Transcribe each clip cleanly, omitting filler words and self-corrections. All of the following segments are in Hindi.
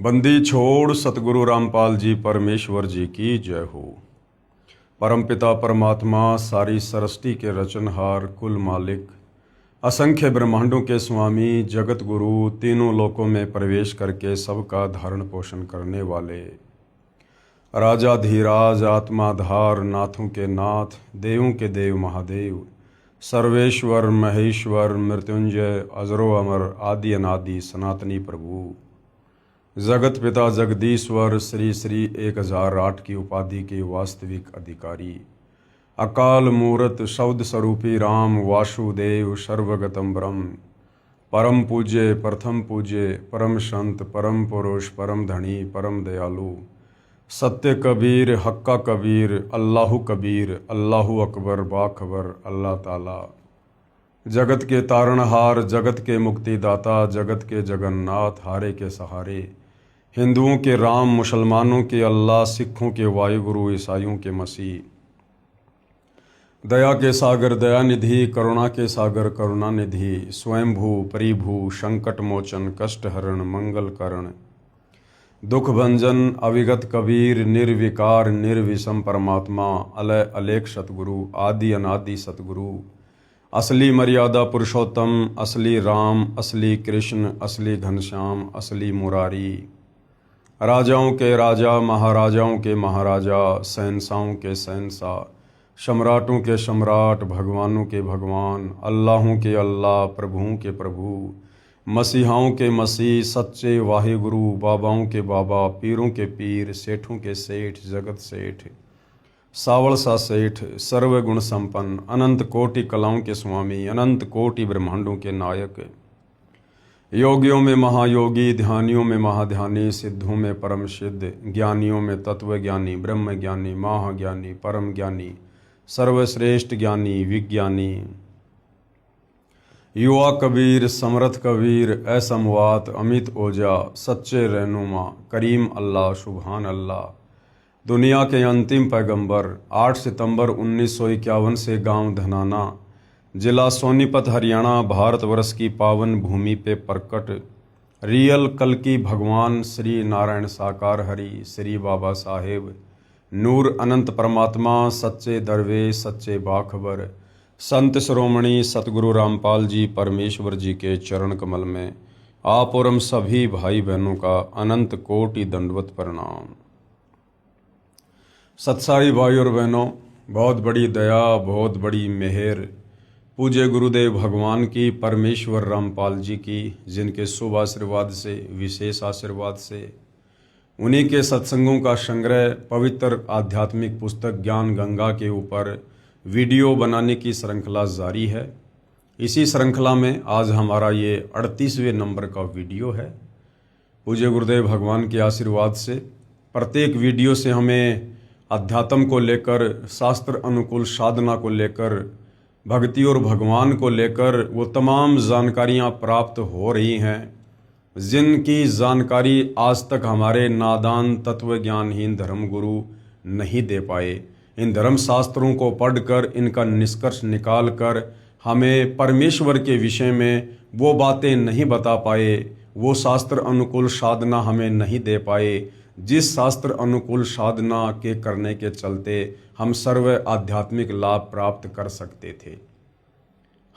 बंदी छोड़ सतगुरु रामपाल जी परमेश्वर जी की जय हो। परमपिता परमात्मा सारी सृष्टि के रचनहार कुल मालिक असंख्य ब्रह्मांडों के स्वामी जगत गुरु तीनों लोकों में प्रवेश करके सबका धारण पोषण करने वाले राजा धीराज आत्माधार नाथों के नाथ देवों के देव महादेव सर्वेश्वर महेश्वर मृत्युंजय अजरो अमर आदि अनादि सनातनी प्रभु जगत पिता जगदीश्वर श्री श्री 1008 की उपाधि के वास्तविक अधिकारी अकाल मूरत शब्द स्वरूपी राम वासुदेव सर्वगतम ब्रह्म परम पूज्य प्रथम पूज्य परम संत परम पुरुष परम धनी परम दयालु सत्य कबीर हक्का कबीर अल्लाहु कबीर अल्लाहु अकबर बाखबर अल्लाह ताला जगत के तारणहार जगत के मुक्तिदाता जगत के जगन्नाथ हारे के सहारे हिंदुओं के राम मुसलमानों के अल्लाह सिखों के वायुगुरु ईसाइयों के मसीह दया के सागर दयानिधि करुणा के सागर करुणानिधि स्वयंभू परिभू संकट मोचन कष्ट हरण मंगल करण दुख भंजन अविगत कबीर निर्विकार निर्विषम परमात्मा अलय अलेख सतगुरु आदि अनादि सतगुरु असली मर्यादा पुरुषोत्तम असली राम असली कृष्ण असली घनश्याम असली मुरारी राजाओं के राजा महाराजाओं के महाराजा शहंशाहों के शहंशाह सम्राटों के सम्राट भगवानों के भगवान अल्लाहों के अल्लाह प्रभुओं के प्रभु मसीहाओं के मसीह सच्चे वाहिगुरु बाबाओं के बाबा पीरों के पीर सेठों के सेठ जगत सेठ सावल सा सेठ सर्वगुण संपन्न अनंत कोटि कलाओं के स्वामी अनंत कोटि ब्रह्मांडों के नायक योगियों में महायोगी ध्यानियों में महाध्यानी सिद्धों में परम सिद्ध ज्ञानियों में तत्व ज्ञानी ब्रह्म ज्ञानी महाज्ञानी परम ज्ञानी सर्वश्रेष्ठ ज्ञानी विज्ञानी युवा कबीर समर्थ कबीर असमवात अमित ओजा सच्चे रहनुमा करीम अल्लाह सुभान अल्लाह दुनिया के अंतिम पैगंबर 8 सितंबर 1951 से गांव धनाना जिला सोनीपत हरियाणा भारतवर्ष की पावन भूमि पे प्रकट रियल कल की भगवान श्री नारायण साकार हरि श्री बाबा साहेब नूर अनंत परमात्मा सच्चे दरवेश सच्चे बाखबर संत श्रोमणी सतगुरु रामपाल जी परमेश्वर जी के चरण कमल में आप और हम सभी भाई बहनों का अनंत कोटि दंडवत प्रणाम। सत्सारी भाई और बहनों, बहुत बड़ी दया बहुत बड़ी मेहर पूज्य गुरुदेव भगवान की परमेश्वर रामपाल जी की जिनके शुभ आशीर्वाद से विशेष आशीर्वाद से उन्हीं के सत्संगों का संग्रह पवित्र आध्यात्मिक पुस्तक ज्ञान गंगा के ऊपर वीडियो बनाने की श्रृंखला जारी है। इसी श्रृंखला में आज हमारा ये 38वें नंबर का वीडियो है। पूज्य गुरुदेव भगवान के आशीर्वाद से प्रत्येक वीडियो से हमें अध्यात्म को लेकर शास्त्र अनुकूल साधना को लेकर भक्ति और भगवान को लेकर वो तमाम जानकारियाँ प्राप्त हो रही हैं जिनकी जानकारी आज तक हमारे नादान तत्व ज्ञानहीन धर्मगुरु नहीं दे पाए। इन धर्म शास्त्रों को पढ़कर इनका निष्कर्ष निकाल कर हमें परमेश्वर के विषय में वो बातें नहीं बता पाए, वो शास्त्र अनुकूल साधना हमें नहीं दे पाए जिस शास्त्र अनुकूल साधना के करने के चलते हम सर्व आध्यात्मिक लाभ प्राप्त कर सकते थे।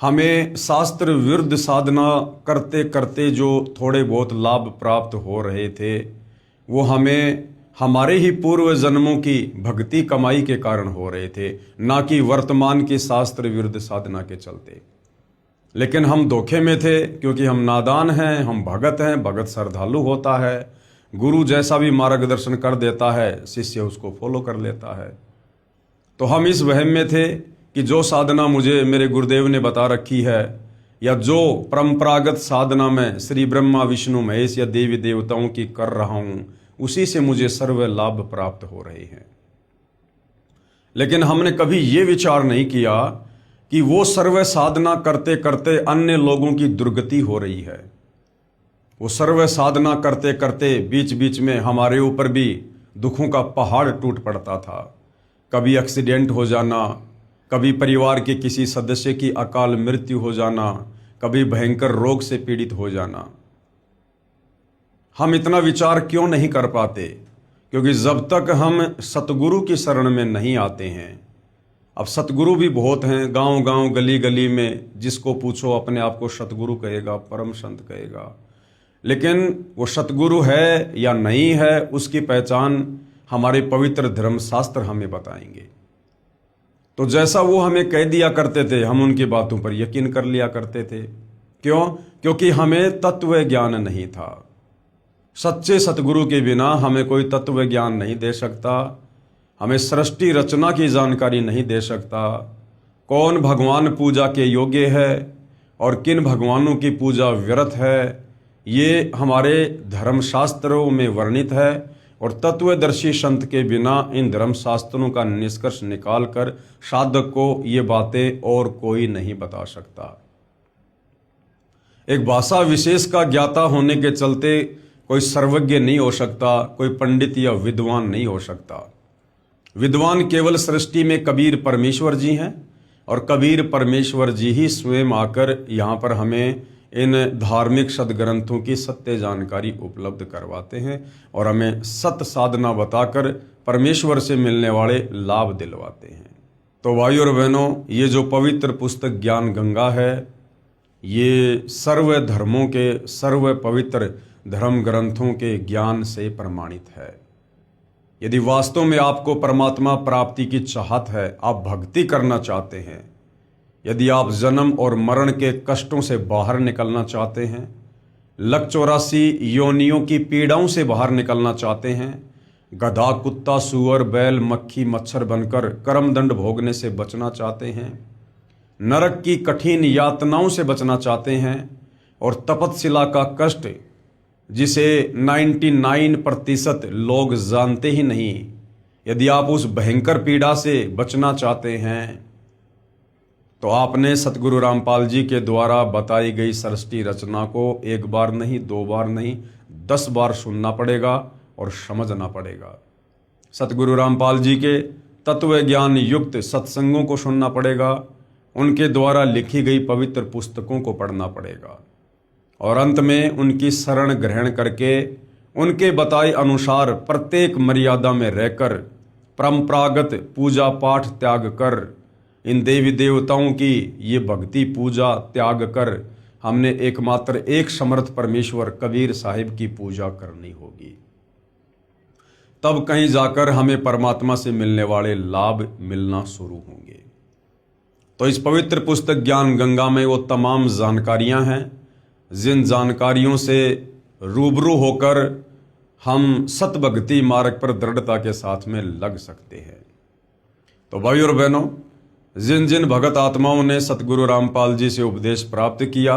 हमें शास्त्र विरुद्ध साधना करते करते जो थोड़े बहुत लाभ प्राप्त हो रहे थे वो हमें हमारे ही पूर्व जन्मों की भक्ति कमाई के कारण हो रहे थे, ना कि वर्तमान की शास्त्र विरुद्ध साधना के चलते। लेकिन हम धोखे में थे क्योंकि हम नादान हैं, हम भगत हैं, भगत श्रद्धालु होता है, गुरु जैसा भी मार्गदर्शन कर देता है शिष्य उसको फॉलो कर लेता है। तो हम इस वहम में थे कि जो साधना मुझे मेरे गुरुदेव ने बता रखी है या जो परंपरागत साधना में श्री ब्रह्मा विष्णु महेश या देवी देवताओं की कर रहा हूँ उसी से मुझे सर्व लाभ प्राप्त हो रहे हैं। लेकिन हमने कभी ये विचार नहीं किया कि वो सर्व साधना करते करते अन्य लोगों की दुर्गति हो रही है। वो सर्व साधना करते करते बीच बीच में हमारे ऊपर भी दुखों का पहाड़ टूट पड़ता था। कभी एक्सीडेंट हो जाना, कभी परिवार के किसी सदस्य की अकाल मृत्यु हो जाना, कभी भयंकर रोग से पीड़ित हो जाना। हम इतना विचार क्यों नहीं कर पाते? क्योंकि जब तक हम सतगुरु की शरण में नहीं आते हैं, अब सतगुरु भी बहुत हैं, गांव गांव गली गली में जिसको पूछो अपने आप को सतगुरु कहेगा, परम संत कहेगा, लेकिन वो सतगुरु है या नहीं है उसकी पहचान हमारे पवित्र धर्मशास्त्र हमें बताएंगे। तो जैसा वो हमें कह दिया करते थे, हम उनकी बातों पर यकीन कर लिया करते थे। क्यों? क्योंकि हमें तत्व ज्ञान नहीं था। सच्चे सतगुरु के बिना हमें कोई तत्व ज्ञान नहीं दे सकता, हमें सृष्टि रचना की जानकारी नहीं दे सकता, कौन भगवान पूजा के योग्य है और किन भगवानों की पूजा व्यर्थ है, ये हमारे धर्मशास्त्रों में वर्णित है। और तत्वदर्शी संत के बिना इन धर्मशास्त्रों का निष्कर्ष निकालकर साधक को ये बातें और कोई नहीं बता सकता। एक भाषा विशेष का ज्ञाता होने के चलते कोई सर्वज्ञ नहीं हो सकता, कोई पंडित या विद्वान नहीं हो सकता। विद्वान केवल सृष्टि में कबीर परमेश्वर जी हैं और कबीर परमेश्वर जी ही स्वयं आकर यहाँ पर हमें इन धार्मिक सदग्रंथों की सत्य जानकारी उपलब्ध करवाते हैं और हमें सत्य साधना बताकर परमेश्वर से मिलने वाले लाभ दिलवाते हैं। तो भाइयों और बहनों, ये जो पवित्र पुस्तक ज्ञान गंगा है, ये सर्व धर्मों के सर्व पवित्र धर्म ग्रंथों के ज्ञान से प्रमाणित है। यदि वास्तव में आपको परमात्मा प्राप्ति की चाहत है, आप भक्ति करना चाहते हैं, यदि आप जन्म और मरण के कष्टों से बाहर निकलना चाहते हैं, लक 84 योनियों की पीड़ाओं से बाहर निकलना चाहते हैं, गधा कुत्ता सूअर बैल मक्खी मच्छर बनकर कर्मदंड भोगने से बचना चाहते हैं, नरक की कठिन यातनाओं से बचना चाहते हैं और तपतशिला का कष्ट जिसे 99% लोग जानते ही नहीं, यदि आप उस भयंकर पीड़ा से बचना चाहते हैं तो आपने सतगुरु रामपाल जी के द्वारा बताई गई सृष्टि रचना को एक बार नहीं, 2 बार नहीं, 10 बार सुनना पड़ेगा और समझना पड़ेगा। सतगुरु रामपाल जी के तत्व ज्ञान युक्त सत्संगों को सुनना पड़ेगा, उनके द्वारा लिखी गई पवित्र पुस्तकों को पढ़ना पड़ेगा और अंत में उनकी शरण ग्रहण करके उनके बताए अनुसार प्रत्येक मर्यादा में रहकर परंपरागत पूजा पाठ त्याग कर, इन देवी देवताओं की ये भक्ति पूजा त्याग कर हमने एकमात्र एक समर्थ परमेश्वर कबीर साहिब की पूजा करनी होगी। तब कहीं जाकर हमें परमात्मा से मिलने वाले लाभ मिलना शुरू होंगे। तो इस पवित्र पुस्तक ज्ञान गंगा में वो तमाम जानकारियां हैं जिन जानकारियों से रूबरू होकर हम सत भक्ति मार्ग पर दृढ़ता के साथ में लग सकते हैं। तो भाई और बहनों, जिन जिन भगत आत्माओं ने सतगुरु रामपाल जी से उपदेश प्राप्त किया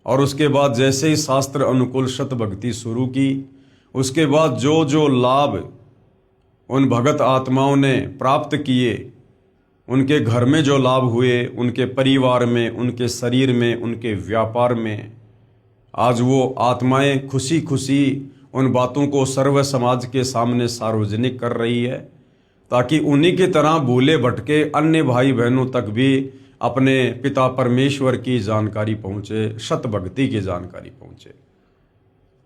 और उसके बाद जैसे ही शास्त्र अनुकूल सत भक्ति शुरू की, उसके बाद जो जो लाभ उन भगत आत्माओं ने प्राप्त किए, उनके घर में जो लाभ हुए, उनके परिवार में, उनके शरीर में, उनके व्यापार में, आज वो आत्माएं खुशी खुशी उन बातों को सर्व समाज के सामने सार्वजनिक कर रही है ताकि उन्हीं की तरह भूले भटके अन्य भाई बहनों तक भी अपने पिता परमेश्वर की जानकारी पहुँचे, सत भक्ति की जानकारी पहुँचे।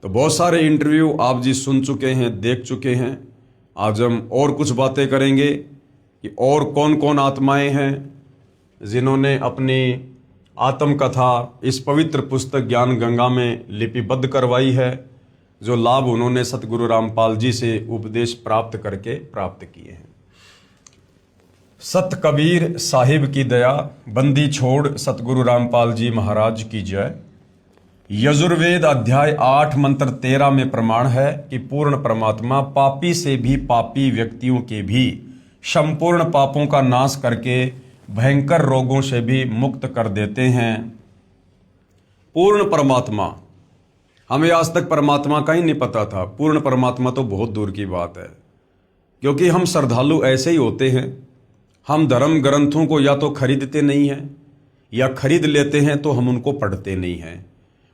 तो बहुत सारे इंटरव्यू आप जी सुन चुके हैं, देख चुके हैं। आज हम और कुछ बातें करेंगे कि और कौन कौन आत्माएं हैं जिन्होंने अपनी आत्मकथा इस पवित्र पुस्तक ज्ञान गंगा में लिपिबद्ध करवाई है, जो लाभ उन्होंने सतगुरु रामपाल जी से उपदेश प्राप्त करके प्राप्त किए हैं। सत कबीर साहिब की दया, बंदी छोड़ सतगुरु रामपाल जी महाराज की जय। यजुर्वेद अध्याय 8 मंत्र 13 में प्रमाण है कि पूर्ण परमात्मा पापी से भी पापी व्यक्तियों के भी संपूर्ण पापों का नाश करके भयंकर रोगों से भी मुक्त कर देते हैं। पूर्ण परमात्मा, हमें आज तक परमात्मा का ही नहीं पता था। पूर्ण परमात्मा तो बहुत दूर की बात है, क्योंकि हम श्रद्धालु ऐसे ही होते हैं। हम धर्म ग्रंथों को या तो खरीदते नहीं हैं या खरीद लेते हैं तो हम उनको पढ़ते नहीं हैं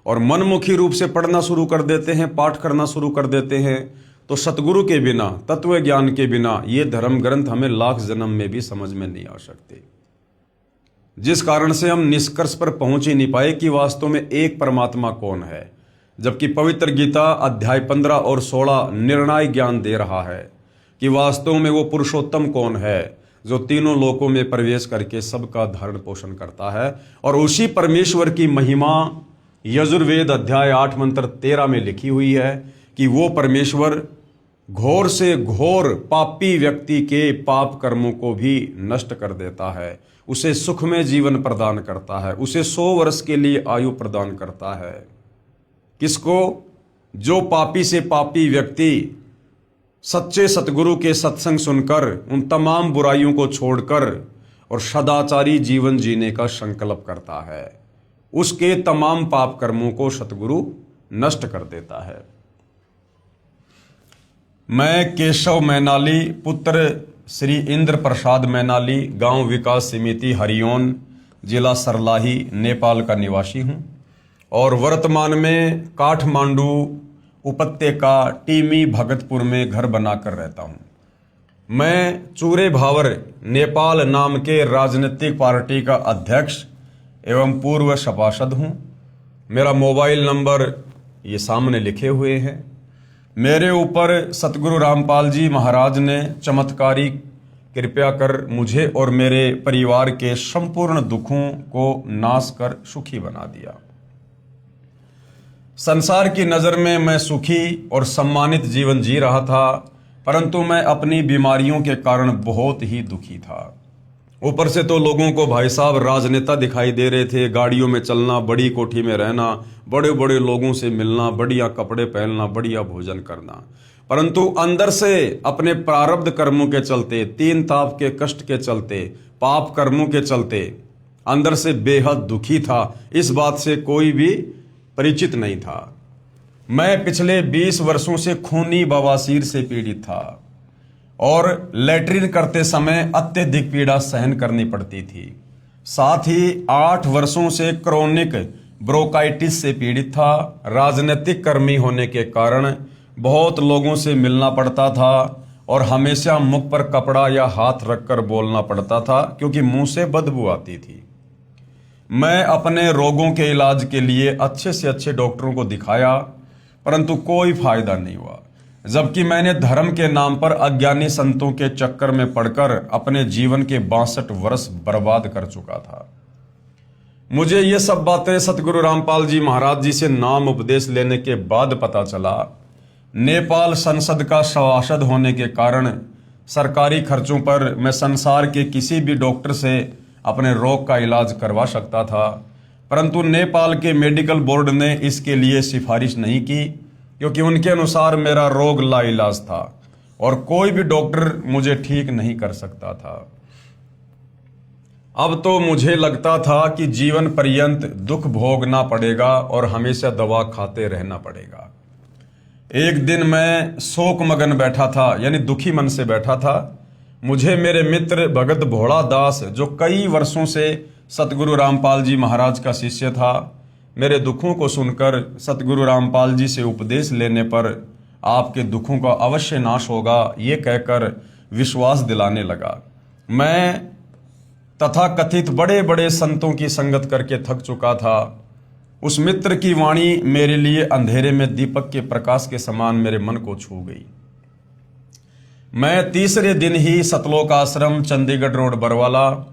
और मनमुखी रूप से पढ़ना शुरू कर देते हैं, पाठ करना शुरू कर देते हैं। तो सतगुरु के बिना, तत्व ज्ञान के बिना ये धर्म ग्रंथ हमें लाख जन्म में भी समझ में नहीं आ सकते, जिस कारण से हम निष्कर्ष पर पहुंच ही नहीं पाए कि वास्तव में एक परमात्मा कौन है। जबकि पवित्र गीता अध्याय 15 और 16 निर्णायक ज्ञान दे रहा है कि वास्तव में वो पुरुषोत्तम कौन है जो तीनों लोकों में प्रवेश करके सबका धारण पोषण करता है। और उसी परमेश्वर की महिमा यजुर्वेद अध्याय 8 मंत्र 13 में लिखी हुई है कि वो परमेश्वर घोर से घोर पापी व्यक्ति के पाप कर्मों को भी नष्ट कर देता है, उसे सुखमय जीवन प्रदान करता है, उसे 100 वर्ष के लिए आयु प्रदान करता है। किसको? जो पापी से पापी व्यक्ति सच्चे सतगुरु के सत्संग सुनकर उन तमाम बुराइयों को छोड़कर और सदाचारी जीवन जीने का संकल्प करता है, उसके तमाम पाप कर्मों को सतगुरु नष्ट कर देता है। मैं केशव मैनाली पुत्र श्री इंद्र प्रसाद मैनाली, गांव विकास समिति हरिओन, जिला सरलाही, नेपाल का निवासी हूं और वर्तमान में काठमांडू उपत्यका टीमी भगतपुर में घर बनाकर रहता हूं। मैं चूरे भावर नेपाल नाम के राजनीतिक पार्टी का अध्यक्ष एवं पूर्व सभासद हूं। मेरा मोबाइल नंबर ये सामने लिखे हुए हैं। मेरे ऊपर सतगुरु रामपाल जी महाराज ने चमत्कारी कृपा कर मुझे और मेरे परिवार के संपूर्ण दुखों को नाश कर सुखी बना दिया। संसार की नज़र में मैं सुखी और सम्मानित जीवन जी रहा था, परंतु मैं अपनी बीमारियों के कारण बहुत ही दुखी था। ऊपर से तो लोगों को भाई साहब राजनेता दिखाई दे रहे थे, गाड़ियों में चलना, बड़ी कोठी में रहना, बड़े बड़े लोगों से मिलना, बढ़िया कपड़े पहनना, बढ़िया भोजन करना, परंतु अंदर से अपने प्रारब्ध कर्मों के चलते, 3 ताप के कष्ट के चलते, पाप कर्मों के चलते अंदर से बेहद दुखी था। इस बात से कोई भी परिचित नहीं था। मैं पिछले 20 वर्षों से खूनी बवासीर से पीड़ित था और लैट्रिन करते समय अत्यधिक पीड़ा सहन करनी पड़ती थी। साथ ही 8 वर्षों से क्रोनिक ब्रोंकाइटिस से पीड़ित था। राजनीतिक कर्मी होने के कारण बहुत लोगों से मिलना पड़ता था और हमेशा मुख पर कपड़ा या हाथ रखकर बोलना पड़ता था क्योंकि मुंह से बदबू आती थी। मैं अपने रोगों के इलाज के लिए अच्छे से अच्छे डॉक्टरों को दिखाया, परंतु कोई फायदा नहीं हुआ। जबकि मैंने धर्म के नाम पर अज्ञानी संतों के चक्कर में पड़कर अपने जीवन के 62 वर्ष बर्बाद कर चुका था। मुझे ये सब बातें सतगुरु रामपाल जी महाराज जी से नाम उपदेश लेने के बाद पता चला। नेपाल संसद का सभासद होने के कारण सरकारी खर्चों पर मैं संसार के किसी भी डॉक्टर से अपने रोग का इलाज करवा सकता था, परंतु नेपाल के मेडिकल बोर्ड ने इसके लिए सिफारिश नहीं की क्योंकि उनके अनुसार मेरा रोग लाइलाज था और कोई भी डॉक्टर मुझे ठीक नहीं कर सकता था। अब तो मुझे लगता था कि जीवन पर्यंत दुख भोगना पड़ेगा और हमेशा दवा खाते रहना पड़ेगा। एक दिन मैं शोक मगन बैठा था, यानी दुखी मन से बैठा था। मुझे मेरे मित्र भगत भोला दास, जो कई वर्षों से सतगुरु रामपाल जी महाराज का शिष्य था, मेरे दुखों को सुनकर सतगुरु रामपाल जी से उपदेश लेने पर आपके दुखों का अवश्य नाश होगा, ये कहकर विश्वास दिलाने लगा। मैं तथा कथित बड़े बड़े संतों की संगत करके थक चुका था। उस मित्र की वाणी मेरे लिए अंधेरे में दीपक के प्रकाश के समान मेरे मन को छू गई। मैं तीसरे दिन ही सतलोक आश्रम, चंडीगढ़ रोड, बरवाला,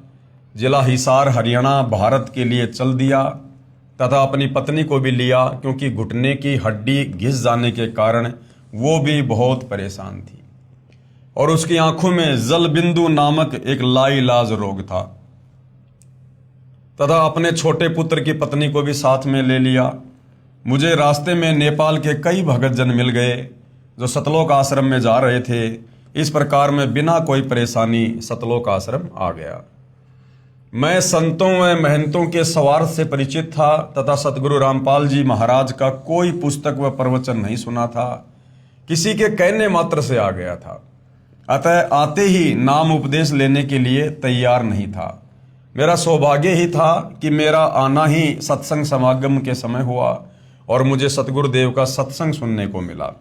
जिला हिसार, हरियाणा, भारत के लिए चल दिया तथा अपनी पत्नी को भी लिया क्योंकि घुटने की हड्डी घिस जाने के कारण वो भी बहुत परेशान थी और उसकी आंखों में जल बिंदु नामक एक लाइलाज रोग था। तथा अपने छोटे पुत्र की पत्नी को भी साथ में ले लिया। मुझे रास्ते में नेपाल के कई भगत जन मिल गए जो सतलोक आश्रम में जा रहे थे। इस प्रकार मैं बिना कोई परेशानी सतलोक आश्रम आ गया। मैं संतों व महंतों के स्वार्थ से परिचित था तथा सतगुरु रामपाल जी महाराज का कोई पुस्तक व प्रवचन नहीं सुना था, किसी के कहने मात्र से आ गया था। अतः आते ही नाम उपदेश लेने के लिए तैयार नहीं था। मेरा सौभाग्य ही था कि मेरा आना ही सत्संग समागम के समय हुआ और मुझे सतगुरुदेव का सत्संग सुनने को मिला।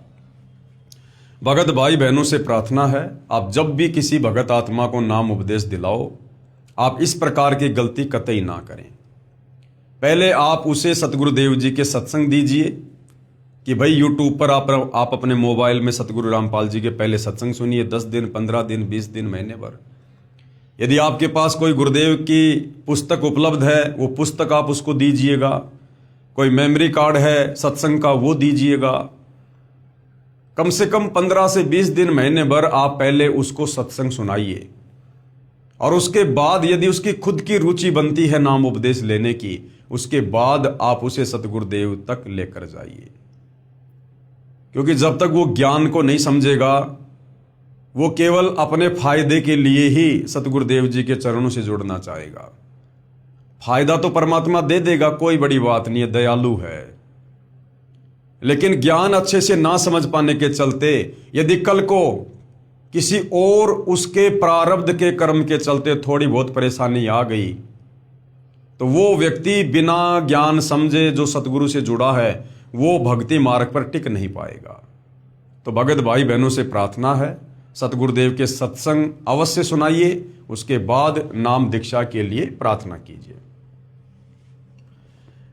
भगत भाई बहनों से प्रार्थना है, आप जब भी किसी भगत आत्मा को नाम उपदेश दिलाओ, आप इस प्रकार की गलती कतई ना करें। पहले आप उसे सतगुरुदेव जी के सत्संग दीजिए, कि भाई यूट्यूब पर आप अपने मोबाइल में सतगुरु रामपाल जी के पहले सत्संग सुनिए, 10 दिन, 15 दिन, 20 दिन, महीने भर। यदि आपके पास कोई गुरुदेव की पुस्तक उपलब्ध है, वो पुस्तक आप उसको दीजिएगा। कोई मेमोरी कार्ड है सत्संग का, वो दीजिएगा। कम से कम 15 से 20 दिन, महीने भर आप पहले उसको सत्संग सुनाइए, और उसके बाद यदि उसकी खुद की रुचि बनती है नाम उपदेश लेने की, उसके बाद आप उसे सतगुरुदेव तक लेकर जाइए। क्योंकि जब तक वो ज्ञान को नहीं समझेगा, वो केवल अपने फायदे के लिए ही सतगुरुदेव जी के चरणों से जुड़ना चाहेगा। फायदा तो परमात्मा दे देगा, कोई बड़ी बात नहीं है, दयालु है। लेकिन ज्ञान अच्छे से ना समझ पाने के चलते यदि कल को किसी और उसके प्रारब्ध के कर्म के चलते थोड़ी बहुत परेशानी आ गई, तो वो व्यक्ति बिना ज्ञान समझे जो सतगुरु से जुड़ा है, वो भक्ति मार्ग पर टिक नहीं पाएगा। तो भगत भाई बहनों से प्रार्थना है, सतगुरुदेव के सत्संग अवश्य सुनाइए, उसके बाद नाम दीक्षा के लिए प्रार्थना कीजिए।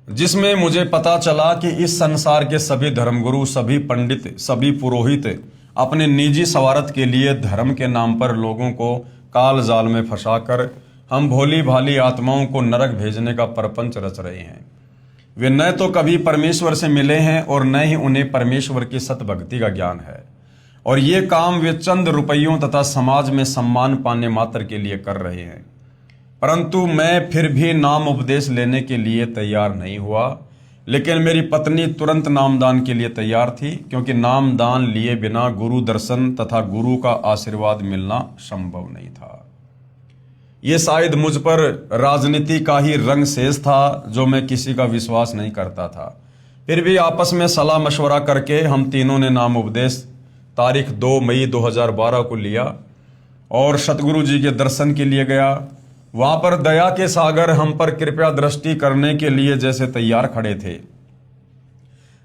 जिसमें मुझे पता चला कि इस संसार के सभी धर्मगुरु, सभी पंडित, सभी पुरोहित अपने निजी स्वार्थ के लिए धर्म के नाम पर लोगों को काल जाल में फंसाकर हम भोली भाली आत्माओं को नरक भेजने का परपंच रच रहे हैं। वे न तो कभी परमेश्वर से मिले हैं और न ही उन्हें परमेश्वर की सतभक्ति का ज्ञान है, और ये काम वे चंद रुपयों तथा समाज में सम्मान पाने मात्र के लिए कर रहे हैं। परंतु मैं फिर भी नाम उपदेश लेने के लिए तैयार नहीं हुआ, लेकिन मेरी पत्नी तुरंत नामदान के लिए तैयार थी, क्योंकि नामदान लिए बिना गुरु दर्शन तथा गुरु का आशीर्वाद मिलना संभव नहीं था। ये शायद मुझ पर राजनीति का ही रंग शेष था, जो मैं किसी का विश्वास नहीं करता था। फिर भी आपस में सलाह मशवरा करके हम तीनों ने नाम उपदेश तारीख 2 मई 2012 को लिया और सतगुरु जी के दर्शन के लिए गया। वहां पर दया के सागर हम पर कृपया दृष्टि करने के लिए जैसे तैयार खड़े थे।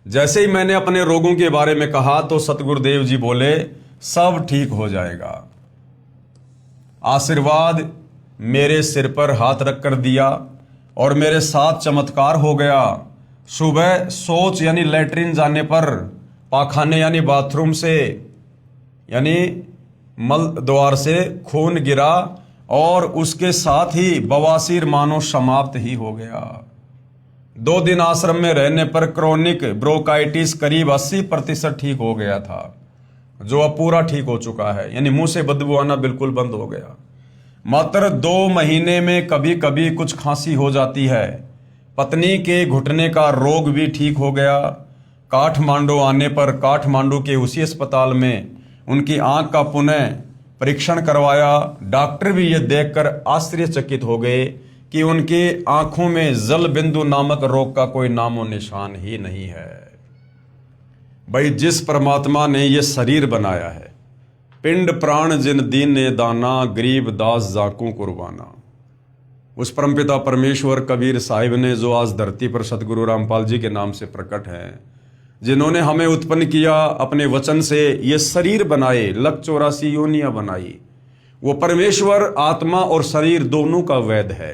जैसे ही मैंने अपने रोगों के बारे में कहा तो सतगुरुदेव जी बोले, सब ठीक हो जाएगा। आशीर्वाद मेरे सिर पर हाथ रख कर दिया और मेरे साथ चमत्कार हो गया। सुबह शौच यानी लैट्रिन जाने पर, पाखाने यानी बाथरूम से यानी मल द्वार से खून गिरा और उसके साथ ही बवासीर मानो समाप्त ही हो गया। 2 दिन आश्रम में रहने पर क्रोनिक ब्रोंकाइटिस करीब 80% ठीक हो गया था, जो अब पूरा ठीक हो चुका है, यानी मुंह से बदबू आना बिल्कुल बंद हो गया। मात्र 2 महीने में कभी कभी कुछ खांसी हो जाती है। पत्नी के घुटने का रोग भी ठीक हो गया। काठमांडू आने पर काठमांडू के उसी अस्पताल में उनकी आंख का पुनः परीक्षण करवाया। डॉक्टर भी ये देखकर आश्चर्यचकित हो गए कि उनकी आंखों में जल बिंदु नामक रोग का कोई नामो निशान ही नहीं है। भाई, जिस परमात्मा ने ये शरीर बनाया है, पिंड प्राण जिन दीन ने दाना, गरीब दास जाकू कुर्बाना, उस परमपिता परमेश्वर कबीर साहिब ने, जो आज धरती पर सतगुरु रामपाल जी के नाम से प्रकट हैं, जिन्होंने हमें उत्पन्न किया, अपने वचन से ये शरीर बनाए, 184 योनियां बनाई, वो परमेश्वर आत्मा और शरीर दोनों का वैद है।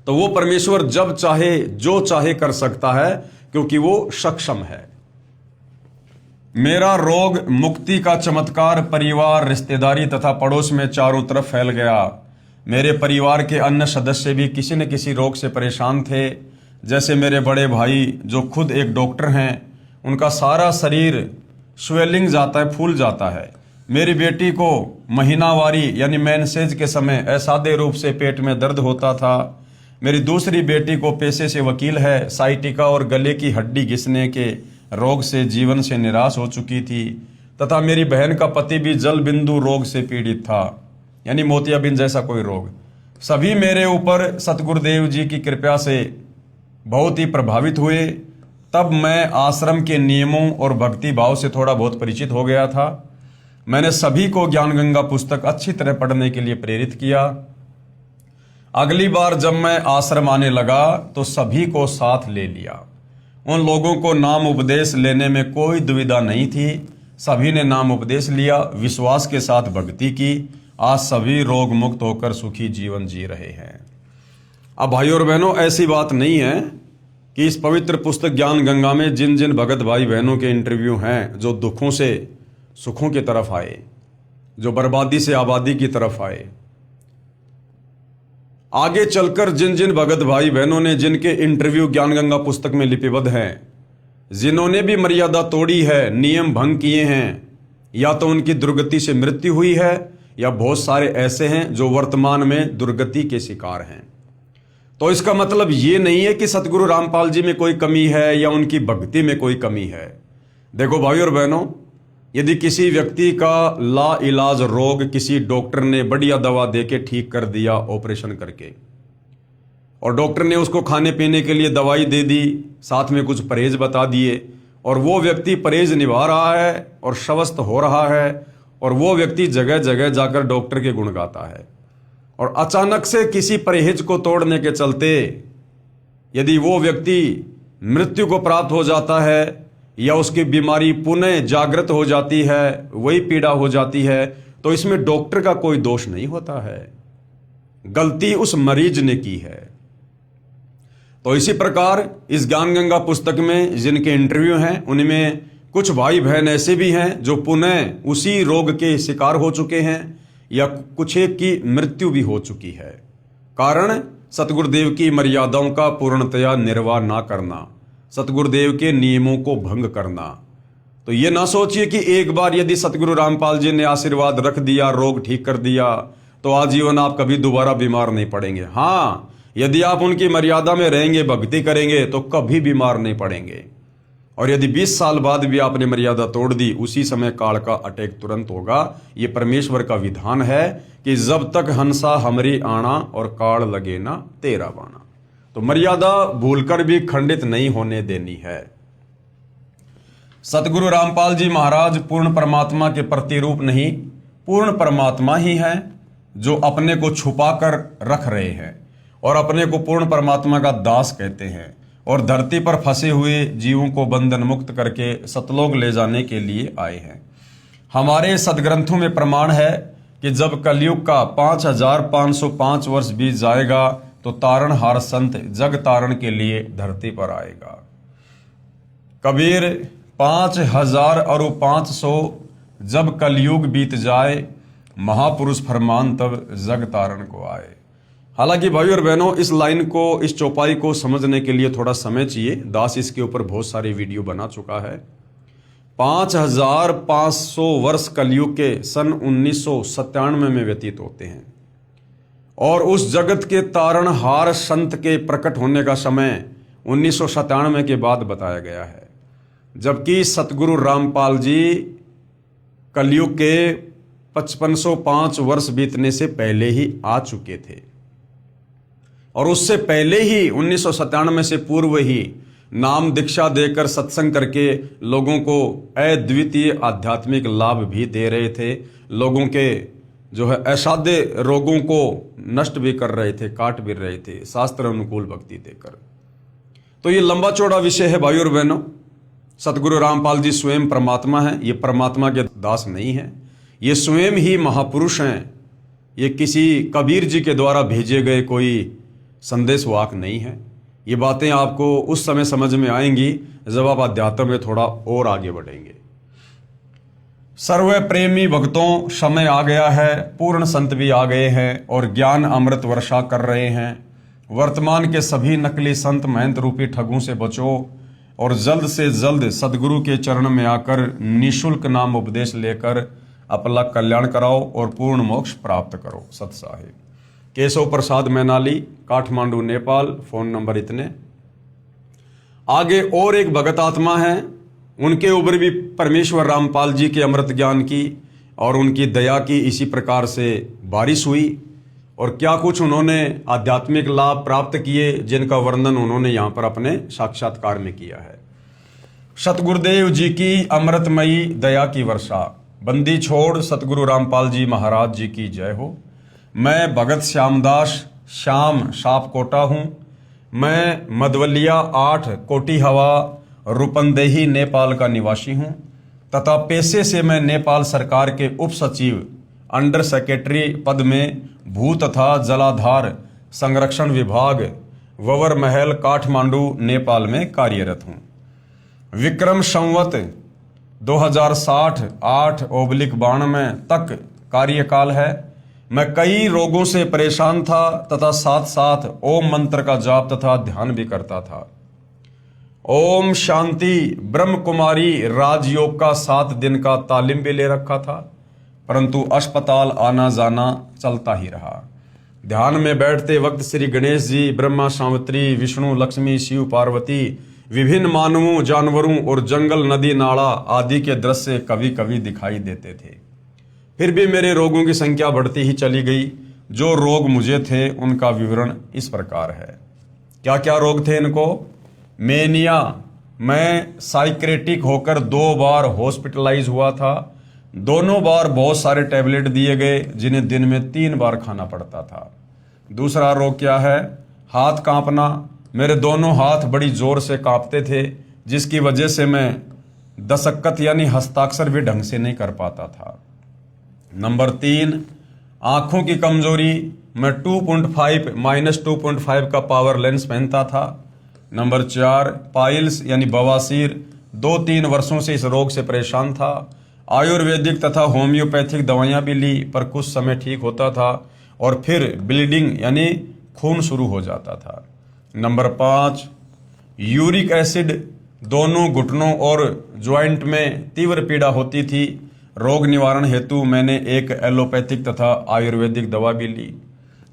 तो वो परमेश्वर जब चाहे जो चाहे कर सकता है, क्योंकि वो सक्षम है। मेरा रोग मुक्ति का चमत्कार परिवार, रिश्तेदारी तथा पड़ोस में चारों तरफ फैल गया। मेरे परिवार के अन्य सदस्य भी किसी न किसी रोग से परेशान थे। जैसे मेरे बड़े भाई जो खुद एक डॉक्टर हैं, उनका सारा शरीर स्वेलिंग जाता है, फूल जाता है। मेरी बेटी को महीनावारी यानी मेंसेज के समय असाध्य रूप से पेट में दर्द होता था। मेरी दूसरी बेटी को पेशे से वकील है, साइटिका और गले की हड्डी घिसने के रोग से जीवन से निराश हो चुकी थी। तथा मेरी बहन का पति भी जल बिंदु रोग से पीड़ित था, यानी मोतियाबिंद जैसा कोई रोग। सभी मेरे ऊपर सतगुरुदेव जी की कृपा से बहुत ही प्रभावित हुए। तब मैं आश्रम के नियमों और भक्ति भाव से थोड़ा बहुत परिचित हो गया था। मैंने सभी को ज्ञान गंगा पुस्तक अच्छी तरह पढ़ने के लिए प्रेरित किया। अगली बार जब मैं आश्रम आने लगा तो सभी को साथ ले लिया। उन लोगों को नाम उपदेश लेने में कोई दुविधा नहीं थी। सभी ने नाम उपदेश लिया, विश्वास के साथ भक्ति की। आज सभी रोग मुक्त होकर सुखी जीवन जी रहे हैं। अब भाइयों और बहनों, ऐसी बात नहीं है कि इस पवित्र पुस्तक ज्ञान गंगा में जिन जिन भगत भाई बहनों के इंटरव्यू हैं, जो दुखों से सुखों की तरफ आए, जो बर्बादी से आबादी की तरफ आए, आगे चलकर जिन जिन भगत भाई बहनों ने जिनके इंटरव्यू ज्ञान गंगा पुस्तक में लिपिबद्ध हैं, जिन्होंने भी मर्यादा तोड़ी है, नियम भंग किए हैं, या तो उनकी दुर्गति से मृत्यु हुई है, या बहुत सारे ऐसे हैं जो वर्तमान में दुर्गति के शिकार हैं। तो इसका मतलब ये नहीं है कि सतगुरु रामपाल जी में कोई कमी है या उनकी भक्ति में कोई कमी है। देखो भाई और बहनों, यदि किसी व्यक्ति का ला इलाज रोग किसी डॉक्टर ने बढ़िया दवा देके ठीक कर दिया ऑपरेशन करके, और डॉक्टर ने उसको खाने पीने के लिए दवाई दे दी, साथ में कुछ परहेज बता दिए, और वो व्यक्ति परहेज निभा रहा है और स्वस्थ हो रहा है, और वो व्यक्ति जगह जगह जाकर डॉक्टर के गुण गाता है, और अचानक से किसी परहेज को तोड़ने के चलते यदि वो व्यक्ति मृत्यु को प्राप्त हो जाता है या उसकी बीमारी पुनः जागृत हो जाती है, वही पीड़ा हो जाती है, तो इसमें डॉक्टर का कोई दोष नहीं होता है, गलती उस मरीज ने की है। तो इसी प्रकार इस ज्ञान गंगा पुस्तक में जिनके इंटरव्यू हैं, उनमें कुछ भाई बहन ऐसे भी हैं जो पुनः उसी रोग के शिकार हो चुके हैं, या कुछ एक की मृत्यु भी हो चुकी है। कारण सतगुरुदेव की मर्यादाओं का पूर्णतया निर्वाह ना करना, सतगुरुदेव के नियमों को भंग करना। तो ये ना सोचिए कि एक बार यदि सतगुरु रामपाल जी ने आशीर्वाद रख दिया, रोग ठीक कर दिया, तो आजीवन आप कभी दोबारा बीमार नहीं पड़ेंगे। हाँ, यदि आप उनकी मर्यादा में रहेंगे, भक्ति करेंगे, तो कभी बीमार नहीं पड़ेंगे। और यदि 20 साल बाद भी आपने मर्यादा तोड़ दी, उसी समय काल का अटैक तुरंत होगा। ये परमेश्वर का विधान है कि जब तक हंसा हमरी आना और काल लगे ना तेरा बाना। तो मर्यादा भूलकर भी खंडित नहीं होने देनी है। सतगुरु रामपाल जी महाराज पूर्ण परमात्मा के प्रतिरूप नहीं, पूर्ण परमात्मा ही है, जो अपने को छुपा कर रख रहे हैं और अपने को पूर्ण परमात्मा का दास कहते हैं, और धरती पर फंसे हुए जीवों को बंधन मुक्त करके सतलोक ले जाने के लिए आए हैं। हमारे सदग्रंथों में प्रमाण है कि जब कलयुग का 5505 वर्ष बीत जाएगा, तो तारणहार संत जग तारण के लिए धरती पर आएगा। कबीर 5000 जब कलयुग बीत जाए, महापुरुष फरमान तब जग तारण को आए। हालांकि भाई और बहनों, इस लाइन को, इस चौपाई को समझने के लिए थोड़ा समय चाहिए। दास इसके ऊपर बहुत सारी वीडियो बना चुका है। 5500 वर्ष कलयुग के सन 1997 में व्यतीत होते हैं, और उस जगत के तारणहार संत के प्रकट होने का समय 1997 के बाद बताया गया है, जबकि सतगुरु रामपाल जी कलयुग के 5505 वर्ष बीतने से पहले ही आ चुके थे, और उससे पहले ही 1997 से पूर्व ही नाम दीक्षा देकर सत्संग करके लोगों को अद्वितीय आध्यात्मिक लाभ भी दे रहे थे। लोगों के जो है असाध्य रोगों को नष्ट भी कर रहे थे, काट भी रहे थे, शास्त्र अनुकूल भक्ति देकर। तो ये लंबा चौड़ा विषय है भाई और बहनों। सतगुरु रामपाल जी स्वयं परमात्मा हैं, ये परमात्मा के दास नहीं हैं, ये स्वयं ही महापुरुष हैं। ये किसी कबीर जी के द्वारा भेजे गए कोई संदेश वाक नहीं है। ये बातें आपको उस समय समझ में आएंगी जब आप अध्यात्म में थोड़ा और आगे बढ़ेंगे। सर्व प्रेमी भक्तों, समय आ गया है, पूर्ण संत भी आ गए हैं और ज्ञान अमृत वर्षा कर रहे हैं। वर्तमान के सभी नकली संत महंत रूपी ठगों से बचो और जल्द से जल्द सदगुरु के चरण में आकर निःशुल्क नाम उपदेश लेकर अपना कल्याण कराओ और पूर्ण मोक्ष प्राप्त करो। सत साहिब। केशव प्रसाद मैनाली, काठमांडू, नेपाल। फोन नंबर इतने। आगे और एक भगत आत्मा है, उनके ऊपर भी परमेश्वर रामपाल जी के अमृत ज्ञान की और उनकी दया की इसी प्रकार से बारिश हुई, और क्या कुछ उन्होंने आध्यात्मिक लाभ प्राप्त किए, जिनका वर्णन उन्होंने यहाँ पर अपने साक्षात्कार में किया है। सतगुरुदेव जी की अमृतमयी दया की वर्षा। बंदी छोड़ सतगुरु रामपाल जी महाराज जी की जय हो। मैं भगत श्यामदास श्याम सापकोटा हूँ। मैं मधवलिया 8 कोटी हवा रूपंदेही नेपाल का निवासी हूँ तथा पेशे से मैं नेपाल सरकार के उप सचिव अंडर सेक्रेटरी पद में भू तथा जलाधार संरक्षण विभाग ववर महल, काठमांडू, नेपाल में कार्यरत हूँ। विक्रम संवत 2060 8/92 तक कार्यकाल है। मैं कई रोगों से परेशान था तथा साथ साथ ओम मंत्र का जाप तथा ध्यान भी करता था। ओम शांति ब्रह्म कुमारी राजयोग का 7 दिन का तालीम भी ले रखा था, परंतु अस्पताल आना जाना चलता ही रहा। ध्यान में बैठते वक्त श्री गणेश जी, ब्रह्मा, सावित्री, विष्णु, लक्ष्मी, शिव, पार्वती, विभिन्न मानवों, जानवरों और जंगल, नदी, नाला आदि के दृश्य कभी कभी दिखाई देते थे। फिर भी मेरे रोगों की संख्या बढ़ती ही चली गई। जो रोग मुझे थे उनका विवरण इस प्रकार है। क्या क्या रोग थे इनको? मेनिया, मैं साइक्रेटिक होकर 2 बार हॉस्पिटलाइज हुआ था। दोनों बार बहुत सारे टैबलेट दिए गए जिन्हें दिन में 3 बार खाना पड़ता था। दूसरा रोग क्या है? हाथ कांपना। मेरे दोनों हाथ बड़ी जोर से कांपते थे, जिसकी वजह से मैं दस्तखत यानी हस्ताक्षर भी ढंग से नहीं कर पाता था। नंबर 3, आंखों की कमजोरी। मैं 2.5 का पावर लेंस पहनता था। नंबर 4, पाइल्स यानी बवासीर। 2-3 वर्षों से इस रोग से परेशान था। आयुर्वेदिक तथा होम्योपैथिक दवाइयां भी ली, पर कुछ समय ठीक होता था और फिर ब्लीडिंग यानी खून शुरू हो जाता था। Number 5, uric acid. दोनों घुटनों और ज्वाइंट में तीव्र पीड़ा होती थी। रोग निवारण हेतु मैंने एक एलोपैथिक तथा आयुर्वेदिक दवा भी ली।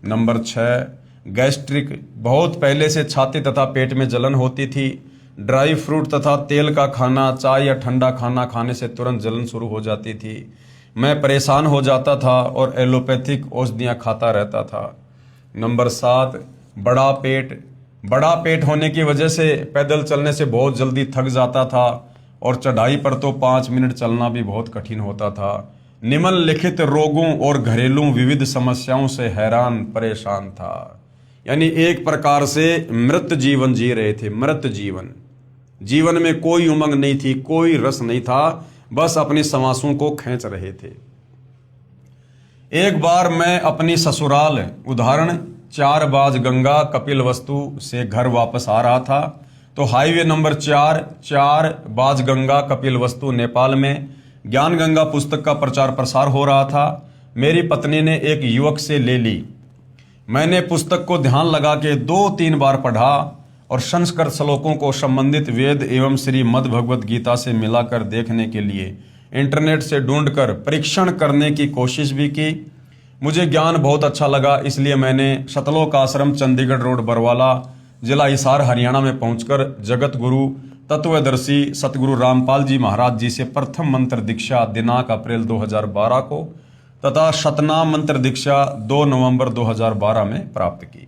Number 6, gastric. बहुत पहले से छाती तथा पेट में जलन होती थी। ड्राई फ्रूट तथा तेल का खाना, चाय या ठंडा खाना खाने से तुरंत जलन शुरू हो जाती थी। मैं परेशान हो जाता था और एलोपैथिक औषधियाँ खाता रहता था। नंबर 7, बड़ा पेट। बड़ा पेट होने की वजह से पैदल चलने से बहुत जल्दी थक जाता था और चढ़ाई पर तो 5 मिनट चलना भी बहुत कठिन होता था। निम्नलिखित रोगों और घरेलू विविध समस्याओं से हैरान परेशान था। यानी एक प्रकार से मृत जीवन जी रहे थे। मृत जीवन, जीवन में कोई उमंग नहीं थी, कोई रस नहीं था, बस अपनी सांसों को खींच रहे थे। एक बार मैं अपनी ससुराल उदाहरण 4 बाज गंगा कपिलवस्तु से घर वापस आ रहा था, तो हाईवे नंबर 4 बाज गंगा कपिलवस्तु नेपाल में ज्ञान गंगा पुस्तक का प्रचार प्रसार हो रहा था। मेरी पत्नी ने एक युवक से ले ली। मैंने पुस्तक को ध्यान लगा के 2-3 बार पढ़ा और संस्कृत श्लोकों को संबंधित वेद एवं श्रीमद् भगवद गीता से मिलाकर देखने के लिए इंटरनेट से ढूंढकर परीक्षण करने की कोशिश भी की। मुझे ज्ञान बहुत अच्छा लगा, इसलिए मैंने सतलोक आश्रम, चंडीगढ़ रोड, बरवाला, जिला हिसार, हरियाणा में पहुंचकर जगत गुरु तत्वदर्शी सतगुरु रामपाल जी महाराज जी से प्रथम मंत्र दीक्षा दिनांक अप्रैल 2012 को तथा शतनाम मंत्र दीक्षा 2 नवंबर 2012 में प्राप्त की।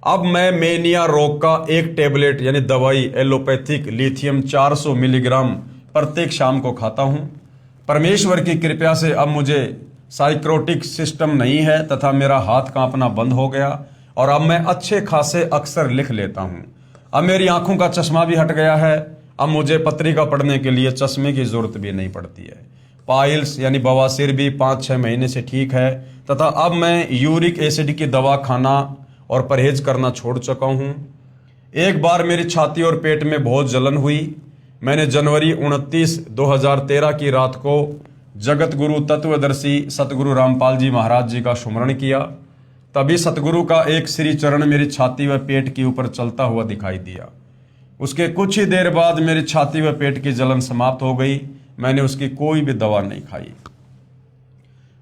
अब मैं मेनिया रोग का एक टेबलेट यानी दवाई एलोपैथिक लिथियम 400 मिलीग्राम प्रत्येक शाम को खाता हूं। परमेश्वर की कृपा से अब मुझे साइक्रोटिक सिस्टम नहीं है तथा मेरा हाथ कांपना बंद हो गया और अब मैं अच्छे खासे अक्षर लिख लेता हूं। अब मेरी आंखों का चश्मा भी हट गया है। अब मुझे पत्रिका पढ़ने के लिए चश्मे की जरूरत भी नहीं पड़ती है। पाइल्स यानी बवासीर भी 5-6 महीने से ठीक है तथा अब मैं यूरिक एसिड की दवा खाना और परहेज करना छोड़ चुका हूं। एक बार मेरी छाती और पेट में बहुत जलन हुई। मैंने जनवरी 29, 2013 की रात को जगत गुरु तत्वदर्शी सतगुरु रामपाल जी महाराज जी का सुमरण किया। तभी सतगुरु का एक श्री चरण मेरी छाती व पेट के ऊपर चलता हुआ दिखाई दिया। उसके कुछ ही देर बाद मेरी छाती व पेट की जलन समाप्त हो गई। मैंने उसकी कोई भी दवा नहीं खाई।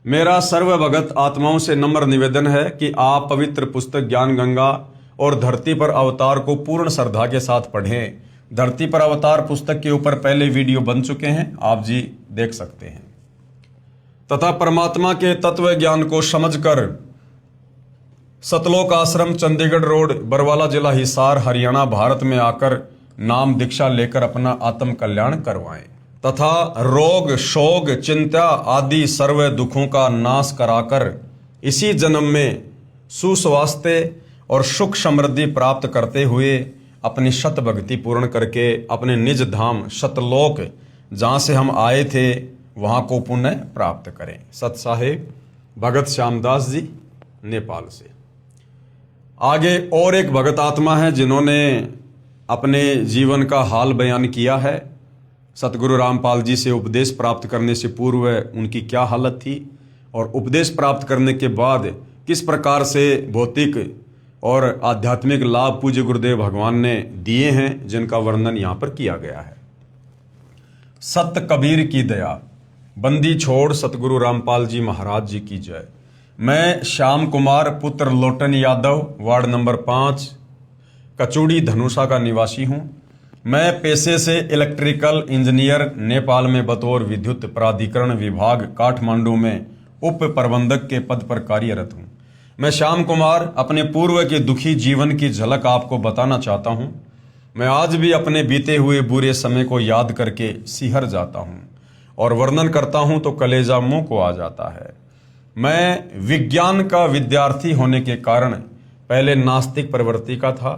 मेरा सर्वभगत आत्माओं से नम्र निवेदन है कि आप पवित्र पुस्तक ज्ञान गंगा और धरती पर अवतार को पूर्ण श्रद्धा के साथ पढ़ें। धरती पर अवतार पुस्तक के ऊपर पहले वीडियो बन चुके हैं, आप जी देख सकते हैं। तथा परमात्मा के तत्व ज्ञान को समझकर सतलोक आश्रम, चंडीगढ़ रोड, बरवाला, जिला हिसार, हरियाणा, भारत में आकर नाम दीक्षा लेकर अपना आत्म कल्याण करवाएं तथा रोग, शोक, चिंता आदि सर्व दुखों का नाश कराकर इसी जन्म में सुस्वास्थ्य और सुख समृद्धि प्राप्त करते हुए अपनी शत भक्ति पूर्ण करके अपने निज धाम सतलोक जहाँ से हम आए थे वहाँ को पुण्य प्राप्त करें। सत साहेब भगत श्यामदास जी, नेपाल से। आगे और एक भगत आत्मा है जिन्होंने अपने जीवन का हाल बयान किया है। सतगुरु रामपाल जी से उपदेश प्राप्त करने से पूर्व उनकी क्या हालत थी और उपदेश प्राप्त करने के बाद किस प्रकार से भौतिक और आध्यात्मिक लाभ पूज्य गुरुदेव भगवान ने दिए हैं, जिनका वर्णन यहाँ पर किया गया है। सत कबीर की दया, बंदी छोड़ सतगुरु रामपाल जी महाराज जी की जय। मैं श्याम कुमार पुत्र लोटन यादव, वार्ड नंबर 5, कचूड़ी धनुषा का निवासी हूँ। मैं पेशे से इलेक्ट्रिकल इंजीनियर, नेपाल में बतौर विद्युत प्राधिकरण विभाग काठमांडू में उप प्रबंधक के पद पर कार्यरत हूँ। मैं श्याम कुमार अपने पूर्व के दुखी जीवन की झलक आपको बताना चाहता हूँ। मैं आज भी अपने बीते हुए बुरे समय को याद करके सिहर जाता हूँ और वर्णन करता हूँ तो कलेजा मुंह को आ जाता है। मैं विज्ञान का विद्यार्थी होने के कारण पहले नास्तिक प्रवृत्ति का था।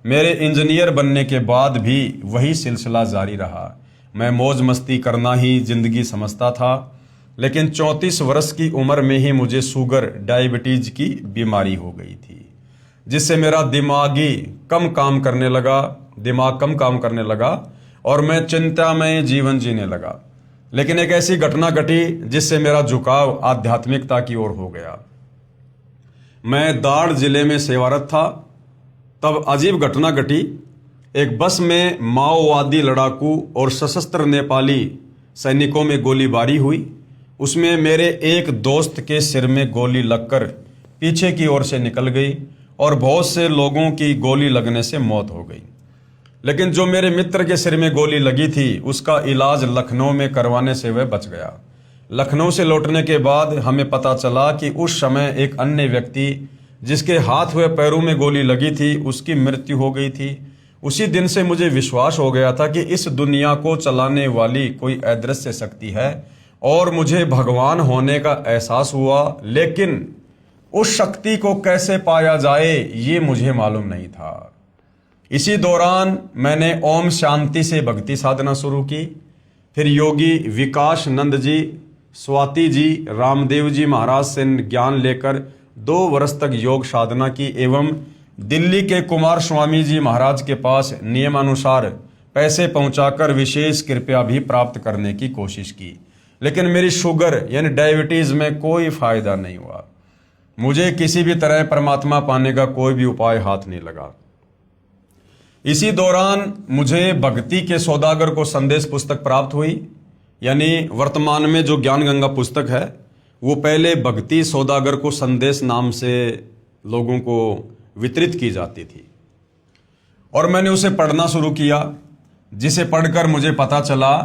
मेरे इंजीनियर बनने के बाद भी वही सिलसिला जारी रहा। मैं मौज मस्ती करना ही जिंदगी समझता था, लेकिन 34 वर्ष की उम्र में ही मुझे शुगर डायबिटीज की बीमारी हो गई थी, जिससे मेरा दिमाग कम काम करने लगा और मैं चिंता में जीवन जीने लगा। लेकिन एक ऐसी घटना घटी जिससे मेरा झुकाव आध्यात्मिकता की ओर हो गया। मैं दाड़ जिले में सेवारत था, तब अजीब घटना घटी। एक बस में माओवादी लड़ाकू और सशस्त्र नेपाली सैनिकों में गोलीबारी हुई। उसमें मेरे एक दोस्त के सिर में गोली लगकर पीछे की ओर से निकल गई और बहुत से लोगों की गोली लगने से मौत हो गई। लेकिन जो मेरे मित्र के सिर में गोली लगी थी उसका इलाज लखनऊ में करवाने से वह बच गया। लखनऊ से लौटने के बाद हमें पता चला कि उस समय एक अन्य व्यक्ति जिसके हाथ व पैरों में गोली लगी थी उसकी मृत्यु हो गई थी। उसी दिन से मुझे विश्वास हो गया था कि इस दुनिया को चलाने वाली कोई अदृश्य शक्ति है और मुझे भगवान होने का एहसास हुआ, लेकिन उस शक्ति को कैसे पाया जाए ये मुझे मालूम नहीं था। इसी दौरान मैंने ओम शांति से भक्ति साधना शुरू की। फिर योगी विकास नंद जी, स्वाति जी, रामदेव जी महाराज से ज्ञान लेकर 2 वर्ष तक योग साधना की एवं दिल्ली के कुमार स्वामी जी महाराज के पास नियमानुसार पैसे पहुंचाकर विशेष कृपया भी प्राप्त करने की कोशिश की। लेकिन मेरी शुगर यानी डायबिटीज में कोई फायदा नहीं हुआ। मुझे किसी भी तरह परमात्मा पाने का कोई भी उपाय हाथ नहीं लगा। इसी दौरान मुझे भक्ति के सौदागर को संदेश पुस्तक प्राप्त हुई, यानी वर्तमान में जो ज्ञान गंगा पुस्तक है वो पहले भक्ति सौदागर को संदेश नाम से लोगों को वितरित की जाती थी और मैंने उसे पढ़ना शुरू किया, जिसे पढ़कर मुझे पता चला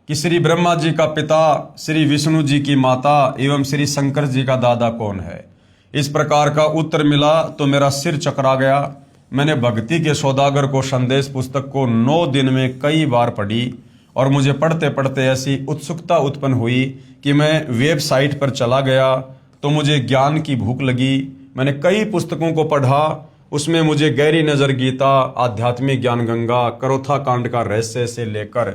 कि श्री ब्रह्मा जी का पिता, श्री विष्णु जी की माता एवं श्री शंकर जी का दादा कौन है। इस प्रकार का उत्तर मिला तो मेरा सिर चकरा गया। मैंने भक्ति के सौदागर को संदेश पुस्तक को 9 दिन में कई बार पढ़ी और मुझे पढ़ते पढ़ते ऐसी उत्सुकता उत्पन्न हुई कि मैं वेबसाइट पर चला गया तो मुझे ज्ञान की भूख लगी। मैंने कई पुस्तकों को पढ़ा, उसमें मुझे गहरी नजर गीता, आध्यात्मिक ज्ञान गंगा, करोथा कांड का रहस्य से लेकर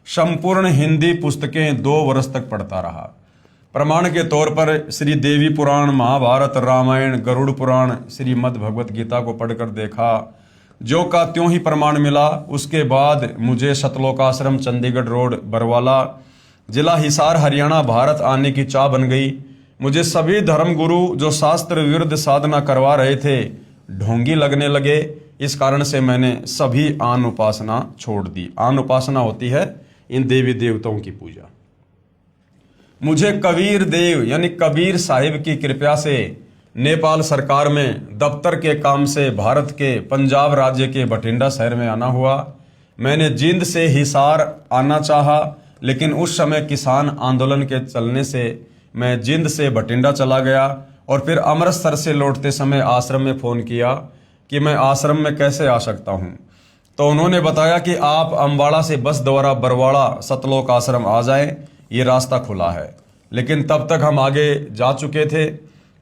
संपूर्ण हिंदी पुस्तकें 2 वर्ष तक पढ़ता रहा। प्रमाण के तौर पर श्री देवी पुराण, महाभारत, रामायण, गरुड़ पुराण, श्रीमद् भगवत गीता को पढ़कर देखा, जो का त्यों ही प्रमाण मिला। उसके बाद मुझे सतलोकाश्रम, चंडीगढ़ रोड, बरवाला, जिला हिसार, हरियाणा, भारत आने की चाह बन गई। मुझे सभी धर्मगुरु जो शास्त्र विरुद्ध साधना करवा रहे थे ढोंगी लगने लगे। इस कारण से मैंने सभी आन उपासना छोड़ दी। आन उपासना होती है इन देवी देवताओं की पूजा। मुझे कबीर देव यानी कबीर साहिब की कृपा से नेपाल सरकार में दफ्तर के काम से भारत के पंजाब राज्य के बठिंडा शहर में आना हुआ। मैंने जींद से हिसार आना चाहा, लेकिन उस समय किसान आंदोलन के चलने से मैं जींद से बठिंडा चला गया और फिर अमृतसर से लौटते समय आश्रम में फ़ोन किया कि मैं आश्रम में कैसे आ सकता हूँ। तो उन्होंने बताया कि आप अम्बाड़ा से बस द्वारा बरवाड़ा सतलोक आश्रम आ जाएं, ये रास्ता खुला है। लेकिन तब तक हम आगे जा चुके थे।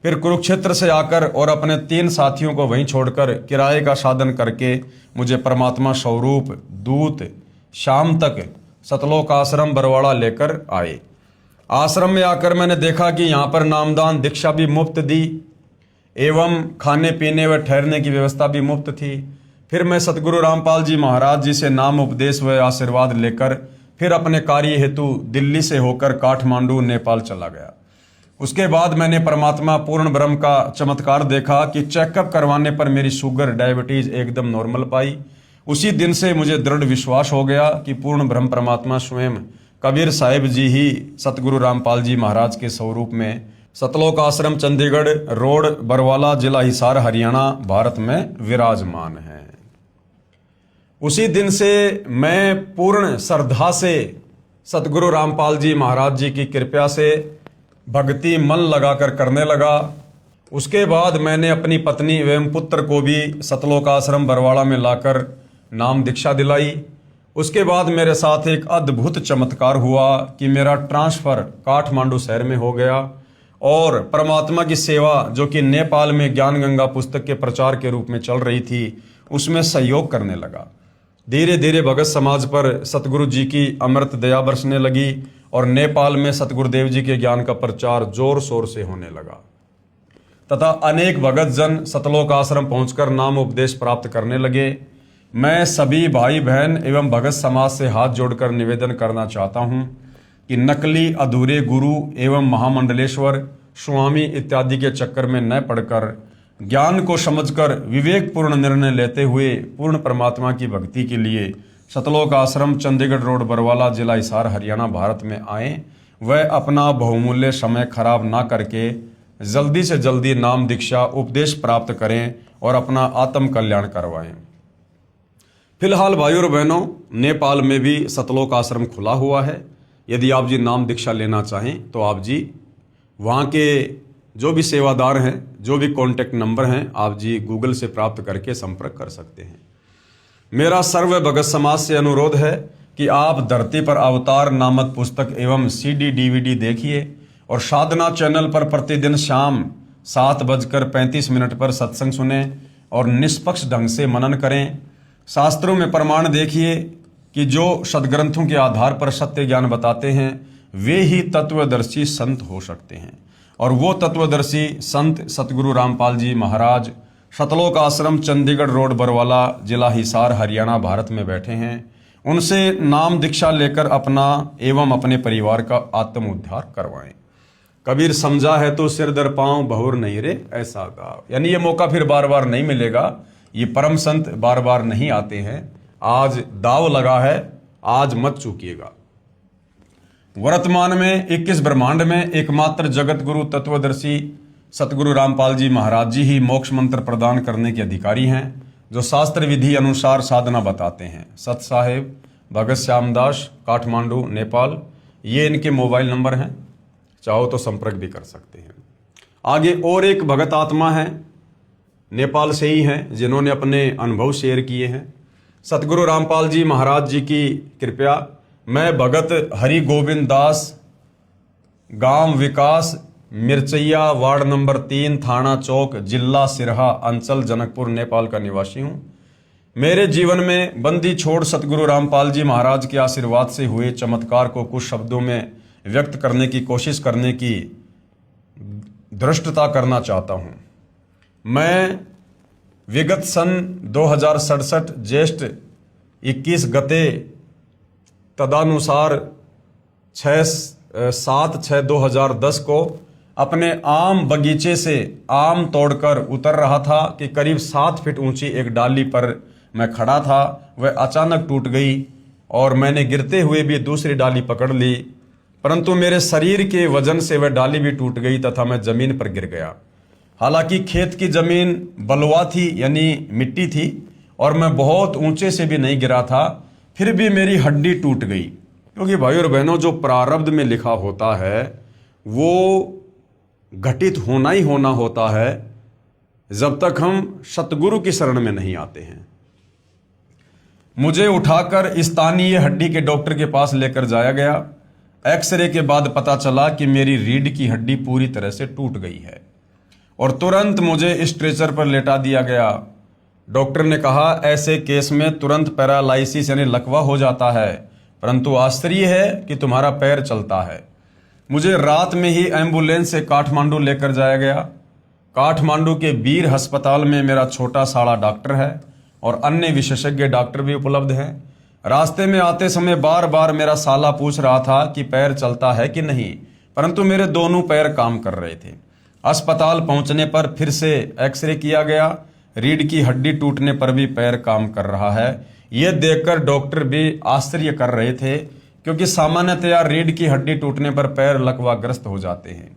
फिर कुरुक्षेत्र से आकर और अपने 3 साथियों को वहीं छोड़कर किराए का साधन करके मुझे परमात्मा स्वरूप दूत शाम तक सतलोक आश्रम बरवाड़ा लेकर आए। आश्रम में आकर मैंने देखा कि यहाँ पर नामदान दीक्षा भी मुफ्त दी एवं खाने पीने व ठहरने की व्यवस्था भी मुफ्त थी। फिर मैं सतगुरु रामपाल जी महाराज जी से नाम उपदेश व आशीर्वाद लेकर फिर अपने कार्य हेतु दिल्ली से होकर काठमांडू नेपाल चला गया। उसके बाद मैंने परमात्मा पूर्ण ब्रह्म का चमत्कार देखा कि चेकअप करवाने पर मेरी शुगर डायबिटीज एकदम नॉर्मल पाई। उसी दिन से मुझे दृढ़ विश्वास हो गया कि पूर्ण ब्रह्म परमात्मा स्वयं कबीर साहिब जी ही सतगुरु रामपाल जी महाराज के स्वरूप में सतलोक आश्रम चंडीगढ़ रोड बरवाला जिला हिसार हरियाणा भारत में विराजमान है। उसी दिन से मैं पूर्ण श्रद्धा से सतगुरु रामपाल जी महाराज जी की कृपा से भक्ति मन लगाकर करने लगा। उसके बाद मैंने अपनी पत्नी एवं पुत्र को भी सतलोक आश्रम बरवाड़ा में लाकर नाम दीक्षा दिलाई। उसके बाद मेरे साथ एक अद्भुत चमत्कार हुआ कि मेरा ट्रांसफ़र काठमांडू शहर में हो गया और परमात्मा की सेवा जो कि नेपाल में ज्ञान गंगा पुस्तक के प्रचार के रूप में चल रही थी उसमें सहयोग करने लगा। धीरे धीरे भगत समाज पर सतगुरु जी की अमृत दया बरसने लगी और नेपाल में सतगुरुदेव जी के ज्ञान का प्रचार जोर शोर से होने लगा तथा अनेक भगत जन सतलोक आश्रम पहुंचकर नाम उपदेश प्राप्त करने लगे। मैं सभी भाई बहन एवं भगत समाज से हाथ जोड़कर निवेदन करना चाहता हूं कि नकली अधूरे गुरु एवं महामंडलेश्वर स्वामी इत्यादि के चक्कर में न पड़कर ज्ञान को समझकर विवेकपूर्ण निर्णय लेते हुए पूर्ण परमात्मा की भक्ति के लिए सतलोक आश्रम चंडीगढ़ रोड बरवाला जिला हिसार हरियाणा भारत में आए। वह अपना बहुमूल्य समय खराब ना करके जल्दी से जल्दी नाम दीक्षा उपदेश प्राप्त करें और अपना आत्म कल्याण करवाएं। फिलहाल भाइयों और बहनों, नेपाल में भी सतलोक आश्रम खुला हुआ है। यदि आप जी नाम दीक्षा लेना चाहें तो आप जी वहाँ के जो भी सेवादार हैं, जो भी कॉन्टैक्ट नंबर हैं, आप जी गूगल से प्राप्त करके संपर्क कर सकते हैं। मेरा सर्व भगत समाज से अनुरोध है कि आप धरती पर अवतार नामक पुस्तक एवं CD DVD देखिए और साधना चैनल पर प्रतिदिन शाम 7:35 पर सत्संग सुने और निष्पक्ष ढंग से मनन करें। शास्त्रों में प्रमाण देखिए कि जो सदग्रंथों के आधार पर सत्य ज्ञान बताते हैं वे ही तत्वदर्शी संत हो सकते हैं और वो तत्वदर्शी संत सतगुरु रामपाल जी महाराज सतलोक आश्रम चंडीगढ़ रोड बरवाला जिला हिसार हरियाणा भारत में बैठे हैं। उनसे नाम दीक्षा लेकर अपना एवं अपने परिवार का आत्म उद्धार करवाएं। कबीर समझा है तो सिर दर पांव बहुर नहीं रे ऐसा गाओ। यानी ये मौका फिर बार बार नहीं मिलेगा। ये परम संत बार बार नहीं आते हैं। आज दाव लगा है, आज मत चूकिएगा। वर्तमान में 21 ब्रह्मांड में एकमात्र जगत गुरु तत्वदर्शी सतगुरु रामपाल जी महाराज जी ही मोक्ष मंत्र प्रदान करने के अधिकारी हैं, जो शास्त्र विधि अनुसार साधना बताते हैं। सत साहेब भगत श्यामदास, काठमांडू, नेपाल, ये इनके मोबाइल नंबर हैं, चाहो तो संपर्क भी कर सकते हैं। आगे और एक भगत आत्मा है, नेपाल से ही हैं, जिन्होंने अपने अनुभव शेयर किए हैं। सतगुरु रामपाल जी महाराज जी की कृपया मैं भगत हरि गोविंद दास, गांव विकास, मिर्चैया, वार्ड नंबर 3, थाना चौक, जिला सिरहा, अंचल जनकपुर, नेपाल का निवासी हूँ। मेरे जीवन में बंदी छोड़ सतगुरु रामपाल जी महाराज के आशीर्वाद से हुए चमत्कार को कुछ शब्दों में व्यक्त करने की कोशिश करने की धृष्टता करना चाहता हूँ। मैं विगत सन 2067 ज्येष्ठ 21 गते तदानुसार 7/6/2010 को अपने आम बगीचे से आम तोड़कर उतर रहा था कि करीब 7 फीट ऊंची एक डाली पर मैं खड़ा था। वह अचानक टूट गई और मैंने गिरते हुए भी दूसरी डाली पकड़ ली, परंतु मेरे शरीर के वजन से वह डाली भी टूट गई तथा मैं जमीन पर गिर गया। हालांकि खेत की जमीन बलुआ थी, यानी मिट्टी थी, और मैं बहुत ऊंचे से भी नहीं गिरा था, फिर भी मेरी हड्डी टूट गई। क्योंकि भाई और बहनों, जो प्रारब्ध में लिखा होता है वो घटित होना ही होना होता है जब तक हम सतगुरु की शरण में नहीं आते हैं। मुझे उठाकर स्थानीय हड्डी के डॉक्टर के पास लेकर जाया गया। एक्सरे के बाद पता चला कि मेरी रीढ़ की हड्डी पूरी तरह से टूट गई है और तुरंत मुझे स्ट्रेचर पर लेटा दिया गया। डॉक्टर ने कहा ऐसे केस में तुरंत पैरालाइसिस यानी लकवा हो जाता है, परंतु आश्चर्य है कि तुम्हारा पैर चलता है। मुझे रात में ही एम्बुलेंस से काठमांडू लेकर जाया गया। काठमांडू के वीर अस्पताल में मेरा छोटा साड़ा डॉक्टर है और अन्य विशेषज्ञ डॉक्टर भी उपलब्ध हैं। रास्ते में आते समय बार बार मेरा साला पूछ रहा था कि पैर चलता है कि नहीं, परंतु मेरे दोनों पैर काम कर रहे थे। अस्पताल पहुंचने पर फिर से एक्सरे किया गया। रीढ़ की हड्डी टूटने पर भी पैर काम कर रहा है। ये देखकर डॉक्टर भी आश्चर्य कर रहे थे, क्योंकि सामान्यतया रीढ़ की हड्डी टूटने पर पैर लकवाग्रस्त हो जाते हैं,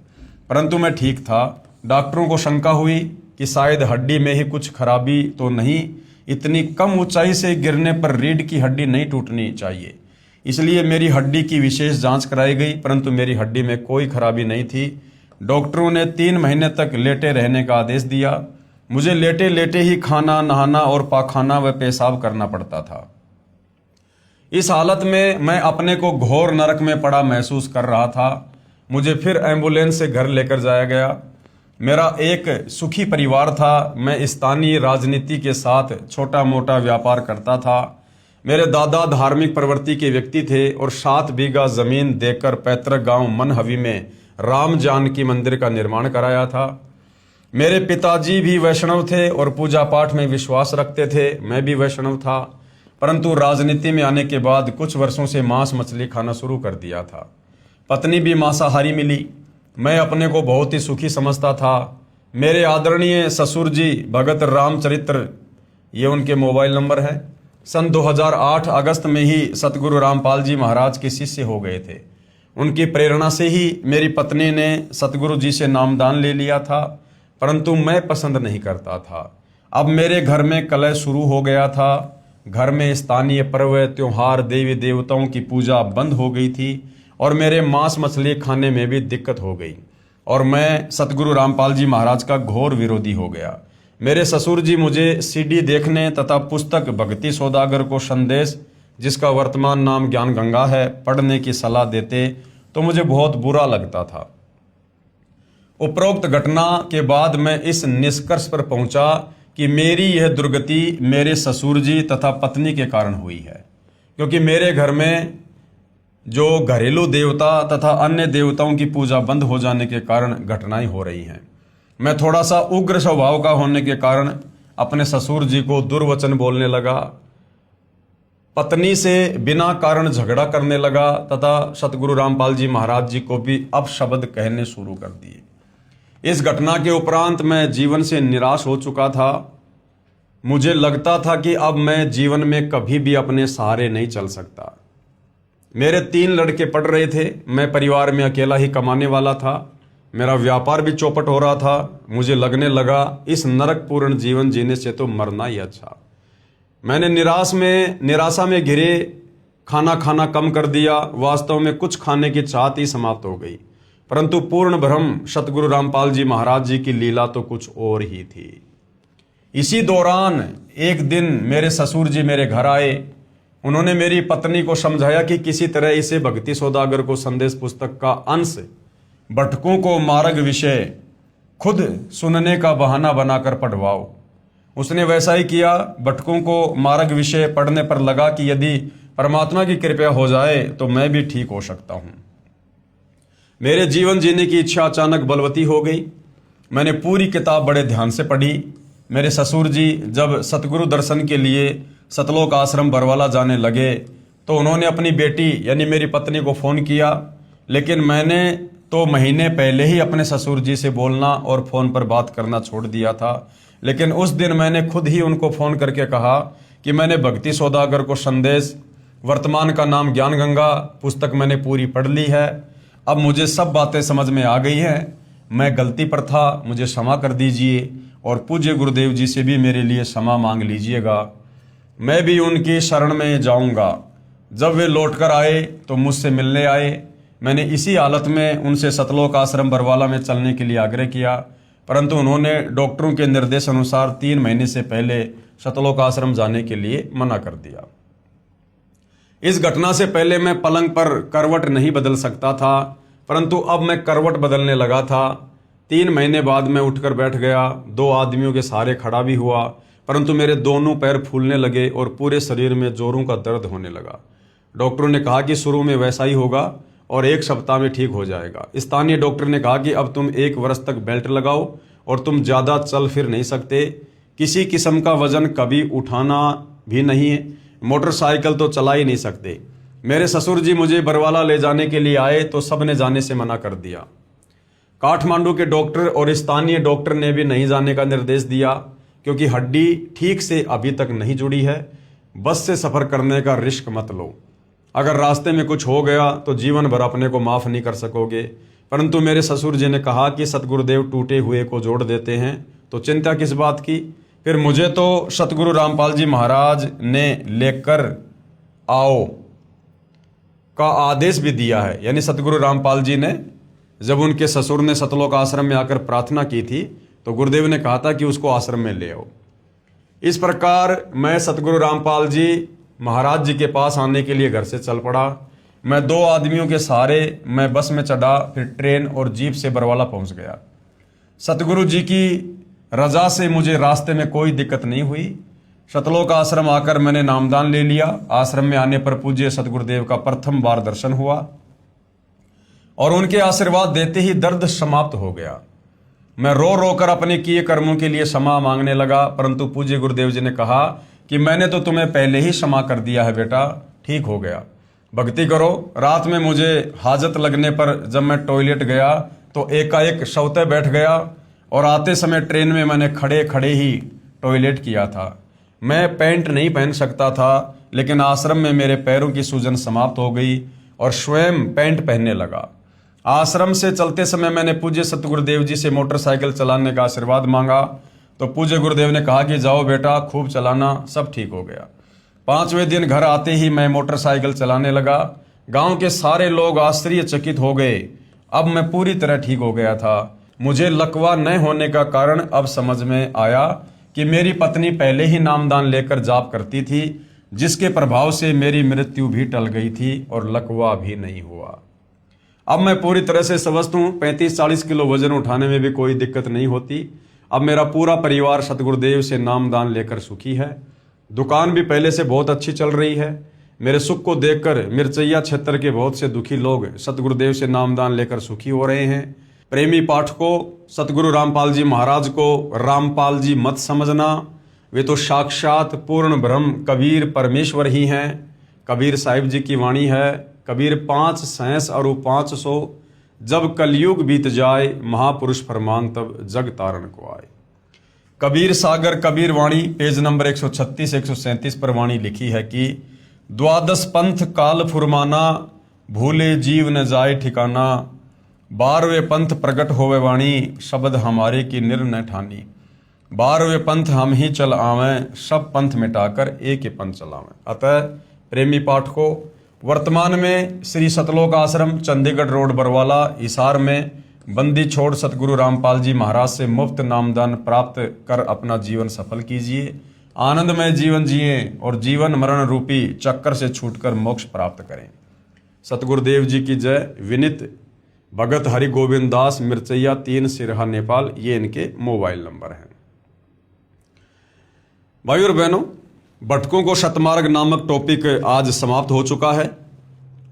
परंतु मैं ठीक था। डॉक्टरों को शंका हुई कि शायद हड्डी में ही कुछ खराबी तो नहीं, इतनी कम ऊंचाई से गिरने पर रीढ़ की हड्डी नहीं टूटनी चाहिए। इसलिए मेरी हड्डी की विशेष जांच कराई गई, परंतु मेरी हड्डी में कोई खराबी नहीं थी। डॉक्टरों ने 3 महीने तक लेटे रहने का आदेश दिया। मुझे लेटे लेटे ही खाना, नहाना और पाखाना व पेशाब करना पड़ता था। इस हालत में मैं अपने को घोर नरक में पड़ा महसूस कर रहा था। मुझे फिर एम्बुलेंस से घर लेकर जाया गया। मेरा एक सुखी परिवार था। मैं स्थानीय राजनीति के साथ छोटा मोटा व्यापार करता था। मेरे दादा धार्मिक प्रवृत्ति के व्यक्ति थे और 7 बीघा जमीन देकर पैतृक गांव मनहवी में राम जानकी मंदिर का निर्माण कराया था। मेरे पिताजी भी वैष्णव थे और पूजा पाठ में विश्वास रखते थे। मैं भी वैष्णव था, परंतु राजनीति में आने के बाद कुछ वर्षों से मांस मछली खाना शुरू कर दिया था। पत्नी भी मांसाहारी मिली। मैं अपने को बहुत ही सुखी समझता था। मेरे आदरणीय ससुर जी भगत रामचरित्र, ये उनके मोबाइल नंबर है, सन 2008 अगस्त में ही सतगुरु रामपाल जी महाराज के शिष्य हो गए थे। उनकी प्रेरणा से ही मेरी पत्नी ने सतगुरु जी से नामदान ले लिया था, परंतु मैं पसंद नहीं करता था। अब मेरे घर में कलह शुरू हो गया था। घर में स्थानीय पर्व, त्योहार, देवी देवताओं की पूजा बंद हो गई थी और मेरे मांस मछली खाने में भी दिक्कत हो गई और मैं सतगुरु रामपाल जी महाराज का घोर विरोधी हो गया। मेरे ससुर जी मुझे सीडी देखने तथा पुस्तक भक्ति सौदागर को संदेश, जिसका वर्तमान नाम ज्ञान गंगा है, पढ़ने की सलाह देते तो मुझे बहुत बुरा लगता था। उपरोक्त घटना के बाद मैं इस निष्कर्ष पर पहुंचा कि मेरी यह दुर्गति मेरे ससुर जी तथा पत्नी के कारण हुई है, क्योंकि मेरे घर में जो घरेलू देवता तथा अन्य देवताओं की पूजा बंद हो जाने के कारण घटनाएं हो रही हैं। मैं थोड़ा सा उग्र स्वभाव का होने के कारण अपने ससुर जी को दुर्वचन बोलने लगा, पत्नी से बिना कारण झगड़ा करने लगा तथा सतगुरु रामपाल जी महाराज जी को भी अपशब्द कहने शुरू कर दिए। इस घटना के उपरांत मैं जीवन से निराश हो चुका था। मुझे लगता था कि अब मैं जीवन में कभी भी अपने सहारे नहीं चल सकता। मेरे 3 लड़के पढ़ रहे थे। मैं परिवार में अकेला ही कमाने वाला था। मेरा व्यापार भी चौपट हो रहा था। मुझे लगने लगा इस नरकपूर्ण जीवन जीने से तो मरना ही अच्छा। मैंने निराशा में घिरे खाना खाना कम कर दिया। वास्तव में कुछ खाने की चाहत ही समाप्त हो गई, परंतु पूर्ण भ्रम सतगुरु रामपाल जी महाराज जी की लीला तो कुछ और ही थी। इसी दौरान एक दिन मेरे ससुर जी मेरे घर आए। उन्होंने मेरी पत्नी को समझाया कि किसी तरह इसे भक्ति सौदागर को संदेश पुस्तक का अंश भटकों को मार्ग विषय खुद सुनने का बहाना बनाकर पढ़वाओ। उसने वैसा ही किया। भटकों को मार्ग विषय पढ़ने पर लगा कि यदि परमात्मा की कृपा हो जाए तो मैं भी ठीक हो सकता हूं। मेरे जीवन जीने की इच्छा अचानक बलवती हो गई। मैंने पूरी किताब बड़े ध्यान से पढ़ी। मेरे ससुर जी जब सतगुरु दर्शन के लिए सतलोक आश्रम बरवाला जाने लगे तो उन्होंने अपनी बेटी यानी मेरी पत्नी को फ़ोन किया, लेकिन मैंने तो महीने पहले ही अपने ससुर जी से बोलना और फ़ोन पर बात करना छोड़ दिया था। लेकिन उस दिन मैंने खुद ही उनको फ़ोन करके कहा कि मैंने भक्ति सौदागर को संदेश, वर्तमान का नाम ज्ञान गंगा पुस्तक मैंने पूरी पढ़ ली है। अब मुझे सब बातें समझ में आ गई हैं। मैं गलती पर था, मुझे क्षमा कर दीजिए और पूज्य गुरुदेव जी से भी मेरे लिए क्षमा मांग लीजिएगा। मैं भी उनकी शरण में जाऊंगा। जब वे लौटकर आए तो मुझसे मिलने आए। मैंने इसी हालत में उनसे सतलोक आश्रम बरवाला में चलने के लिए आग्रह किया, परंतु उन्होंने डॉक्टरों के निर्देश अनुसार 3 महीने से पहले सतलोक आश्रम जाने के लिए मना कर दिया। इस घटना से पहले मैं पलंग पर करवट नहीं बदल सकता था, परंतु अब मैं करवट बदलने लगा था। 3 महीने बाद मैं उठकर बैठ गया। 2 आदमियों के सहारे खड़ा भी हुआ, परंतु मेरे दोनों पैर फूलने लगे और पूरे शरीर में जोरों का दर्द होने लगा। डॉक्टरों ने कहा कि शुरू में वैसा ही होगा और 1 सप्ताह में ठीक हो जाएगा। स्थानीय डॉक्टर ने कहा कि अब तुम 1 वर्ष तक बेल्ट लगाओ और तुम ज़्यादा चल फिर नहीं सकते, किसी किस्म का वजन कभी उठाना भी नहीं है, मोटरसाइकिल तो चला ही नहीं सकते। मेरे ससुर जी मुझे बरवाला ले जाने के लिए आए तो सब ने जाने से मना कर दिया। काठमांडू के डॉक्टर और स्थानीय डॉक्टर ने भी नहीं जाने का निर्देश दिया, क्योंकि हड्डी ठीक से अभी तक नहीं जुड़ी है। बस से सफ़र करने का रिस्क मत लो, अगर रास्ते में कुछ हो गया तो जीवन भर अपने को माफ़ नहीं कर सकोगे। परंतु मेरे ससुर जी ने कहा कि सतगुरुदेव टूटे हुए को जोड़ देते हैं, तो चिंता किस बात की। फिर मुझे तो सतगुरु रामपाल जी महाराज ने लेकर आओ का आदेश भी दिया है। यानी सतगुरु रामपाल जी ने जब उनके ससुर ने सतलोक आश्रम में आकर प्रार्थना की थी तो गुरुदेव ने कहा था कि उसको आश्रम में ले आओ। इस प्रकार मैं सतगुरु रामपाल जी महाराज जी के पास आने के लिए घर से चल पड़ा। मैं 2 आदमियों के सहारे मैं बस में चढ़ा, फिर ट्रेन और जीप से बरवाला पहुंच गया। सतगुरु जी की रजा से मुझे रास्ते में कोई दिक्कत नहीं हुई। सतलोक आश्रम आकर मैंने नामदान ले लिया। आश्रम में आने पर पूज्य सतगुरुदेव का प्रथम बार दर्शन हुआ और उनके आशीर्वाद देते ही दर्द समाप्त हो गया। मैं रो रो कर अपने किए कर्मों के लिए क्षमा मांगने लगा, परंतु पूज्य गुरुदेव जी ने कहा कि मैंने तो तुम्हें पहले ही क्षमा कर दिया है बेटा, ठीक हो गया, भक्ति करो। रात में मुझे हाजत लगने पर जब मैं टॉयलेट गया तो एकाएक शौते बैठ गया और आते समय ट्रेन में मैंने खड़े खड़े ही टॉयलेट किया था। मैं पैंट नहीं पहन सकता था, लेकिन आश्रम में मेरे पैरों की सूजन समाप्त हो गई और स्वयं पैंट पहनने लगा। आश्रम से चलते समय मैंने पूज्य सतगुरुदेव जी से मोटरसाइकिल चलाने का आशीर्वाद मांगा, तो पूज्य गुरुदेव ने कहा कि जाओ बेटा, खूब चलाना, सब ठीक हो गया। 5वें दिन घर आते ही मैं मोटरसाइकिल चलाने लगा। गांव के सारे लोग आश्चर्यचकित हो गए। अब मैं पूरी तरह ठीक हो गया था। मुझे लकवा न होने का कारण अब समझ में आया कि मेरी पत्नी पहले ही नामदान लेकर जाप करती थी, जिसके प्रभाव से मेरी मृत्यु भी टल गई थी और लकवा भी नहीं हुआ। अब मैं पूरी तरह से स्वस्थ हूँ। 35-40 किलो वजन उठाने में भी कोई दिक्कत नहीं होती। अब मेरा पूरा परिवार सतगुरुदेव से नामदान लेकर सुखी है। दुकान भी पहले से बहुत अच्छी चल रही है। मेरे सुख को देखकर मिर्चैया क्षेत्र के बहुत से दुखी लोग सतगुरुदेव से नामदान लेकर सुखी हो रहे हैं। प्रेमी पाठकों, सतगुरु रामपाल जी महाराज को रामपाल जी मत समझना, वे तो साक्षात पूर्ण ब्रह्म कबीर परमेश्वर ही हैं। कबीर साहिब जी की वाणी है, कबीर 5 सहस और 500, जब कलयुग बीत जाए महापुरुष फरमान तब जग तारण को आए। कबीर सागर कबीर वाणी पेज नंबर 136-137 पर वाणी लिखी है कि 12 पंथ काल फुरमाना, भूले जीव न जाए ठिकाना, 12वें पंथ प्रगट होवे वाणी, शब्द हमारे की निर्णय ठानी, 12वें पंथ हम ही चल आवें, सब पंथ मिटाकर एक ही पंथ चलावें। अतः प्रेमी पाठकों, वर्तमान में श्री सतलोक आश्रम चंडीगढ़ रोड बरवाला हिसार में बंदी छोड़ सतगुरु रामपाल जी महाराज से मुफ्त नामदान प्राप्त कर अपना जीवन सफल कीजिए, आनंदमय जीवन जिए और जीवन मरण रूपी चक्कर से छूटकर मोक्ष प्राप्त करें। सतगुरुदेव जी की जय। विनित भगत हरि गोविंद दास, मिर्चैया 3, सिरहा, नेपाल। ये इनके मोबाइल नंबर हैं। भाई और बहनों, भटकों को सतमार्ग नामक टॉपिक आज समाप्त हो चुका है।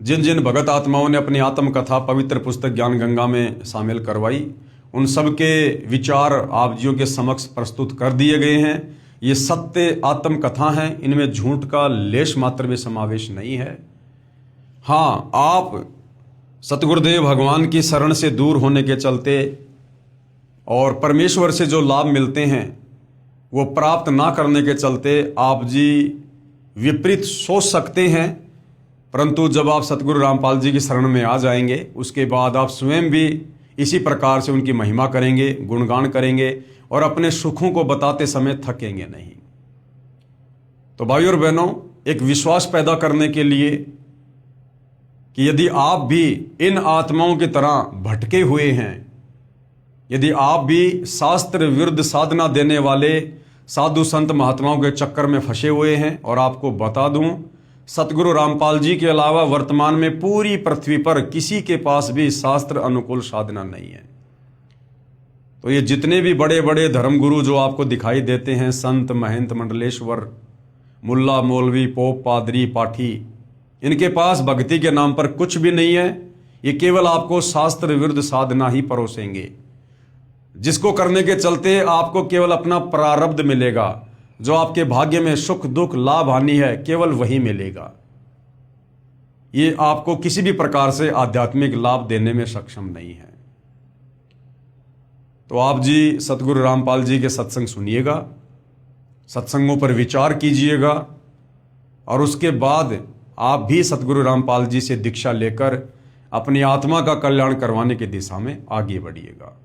जिन जिन भगत आत्माओं ने अपनी आत्मकथा पवित्र पुस्तक ज्ञान गंगा में शामिल करवाई, उन सब के विचार आप जियों के समक्ष प्रस्तुत कर दिए गए हैं। ये सत्य आत्मकथा हैं, इनमें झूठ का लेश मात्र भी समावेश नहीं है। हाँ, आप सतगुरुदेव भगवान की शरण से दूर होने के चलते और परमेश्वर से जो लाभ मिलते हैं वो प्राप्त ना करने के चलते आप जी विपरीत सोच सकते हैं, परंतु जब आप सतगुरु रामपाल जी की शरण में आ जाएंगे उसके बाद आप स्वयं भी इसी प्रकार से उनकी महिमा करेंगे, गुणगान करेंगे और अपने सुखों को बताते समय थकेंगे नहीं। तो भाइयों और बहनों, एक विश्वास पैदा करने के लिए कि यदि आप भी इन आत्माओं की तरह भटके हुए हैं, यदि आप भी शास्त्र विरुद्ध साधना देने वाले साधु संत महात्माओं के चक्कर में फंसे हुए हैं, और आपको बता दूं, सतगुरु रामपाल जी के अलावा वर्तमान में पूरी पृथ्वी पर किसी के पास भी शास्त्र अनुकूल साधना नहीं है। तो ये जितने भी बड़े बड़े धर्मगुरु जो आपको दिखाई देते हैं, संत, महंत, मंडलेश्वर, मुल्ला, मौलवी, पोप, पादरी, पाठी, इनके पास भक्ति के नाम पर कुछ भी नहीं है। ये केवल आपको शास्त्र विरुद्ध साधना ही परोसेंगे। जिसको करने के चलते आपको केवल अपना प्रारब्ध मिलेगा। जो आपके भाग्य में सुख दुख लाभ हानि है केवल वही मिलेगा। ये आपको किसी भी प्रकार से आध्यात्मिक लाभ देने में सक्षम नहीं है। तो आप जी सतगुरु रामपाल जी के सत्संग सुनिएगा, सत्संगों पर विचार कीजिएगा और उसके बाद आप भी सतगुरु रामपाल जी से दीक्षा लेकर अपनी आत्मा का कल्याण करवाने की दिशा में आगे बढ़िएगा।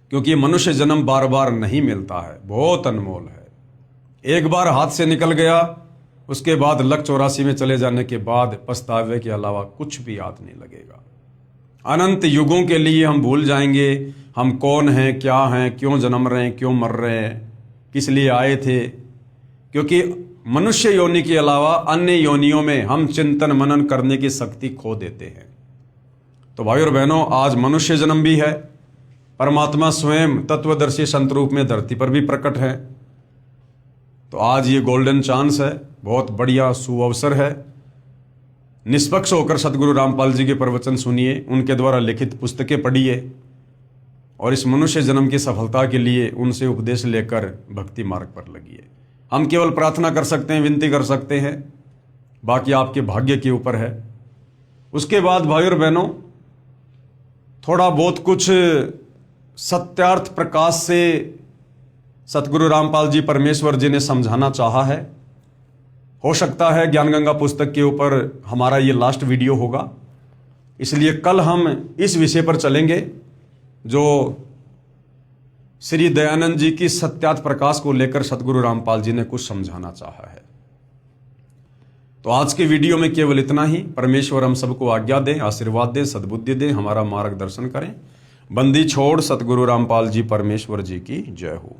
क्योंकि मनुष्य जन्म बार बार नहीं मिलता है, बहुत अनमोल है। एक बार हाथ से निकल गया, उसके बाद लक 84 में चले जाने के बाद पछतावे के अलावा कुछ भी याद नहीं लगेगा। अनंत युगों के लिए हम भूल जाएंगे हम कौन हैं, क्या हैं, क्यों जन्म रहे हैं, क्यों मर रहे हैं, किस लिए आए थे। क्योंकि मनुष्य योनि के अलावा अन्य योनियों में हम चिंतन मनन करने की शक्ति खो देते हैं। तो भाई और बहनों, आज मनुष्य जन्म भी है, परमात्मा स्वयं तत्वदर्शी संत रूप में धरती पर भी प्रकट है। तो आज ये गोल्डन चांस है, बहुत बढ़िया सुअवसर है। निष्पक्ष होकर सतगुरु रामपाल जी के प्रवचन सुनिए, उनके द्वारा लिखित पुस्तकें पढ़िए और इस मनुष्य जन्म की सफलता के लिए उनसे उपदेश लेकर भक्ति मार्ग पर लगिए। हम केवल प्रार्थना कर सकते हैं, विनती कर सकते हैं, बाकी आपके भाग्य के ऊपर है। उसके बाद भाई और बहनों, थोड़ा बहुत कुछ सत्यार्थ प्रकाश से सतगुरु रामपाल जी परमेश्वर जी ने समझाना चाहा है। हो सकता है ज्ञान गंगा पुस्तक के ऊपर हमारा ये लास्ट वीडियो होगा, इसलिए कल हम इस विषय पर चलेंगे जो श्री दयानंद जी की सत्यार्थ प्रकाश को लेकर सतगुरु रामपाल जी ने कुछ समझाना चाहा है। तो आज के वीडियो में केवल इतना ही। परमेश्वर हम सबको आज्ञा दें, आशीर्वाद दें, सद्बुद्धि दें, हमारा मार्गदर्शन करें। बंदी छोड़ सतगुरु रामपाल जी परमेश्वर जी की जय हो।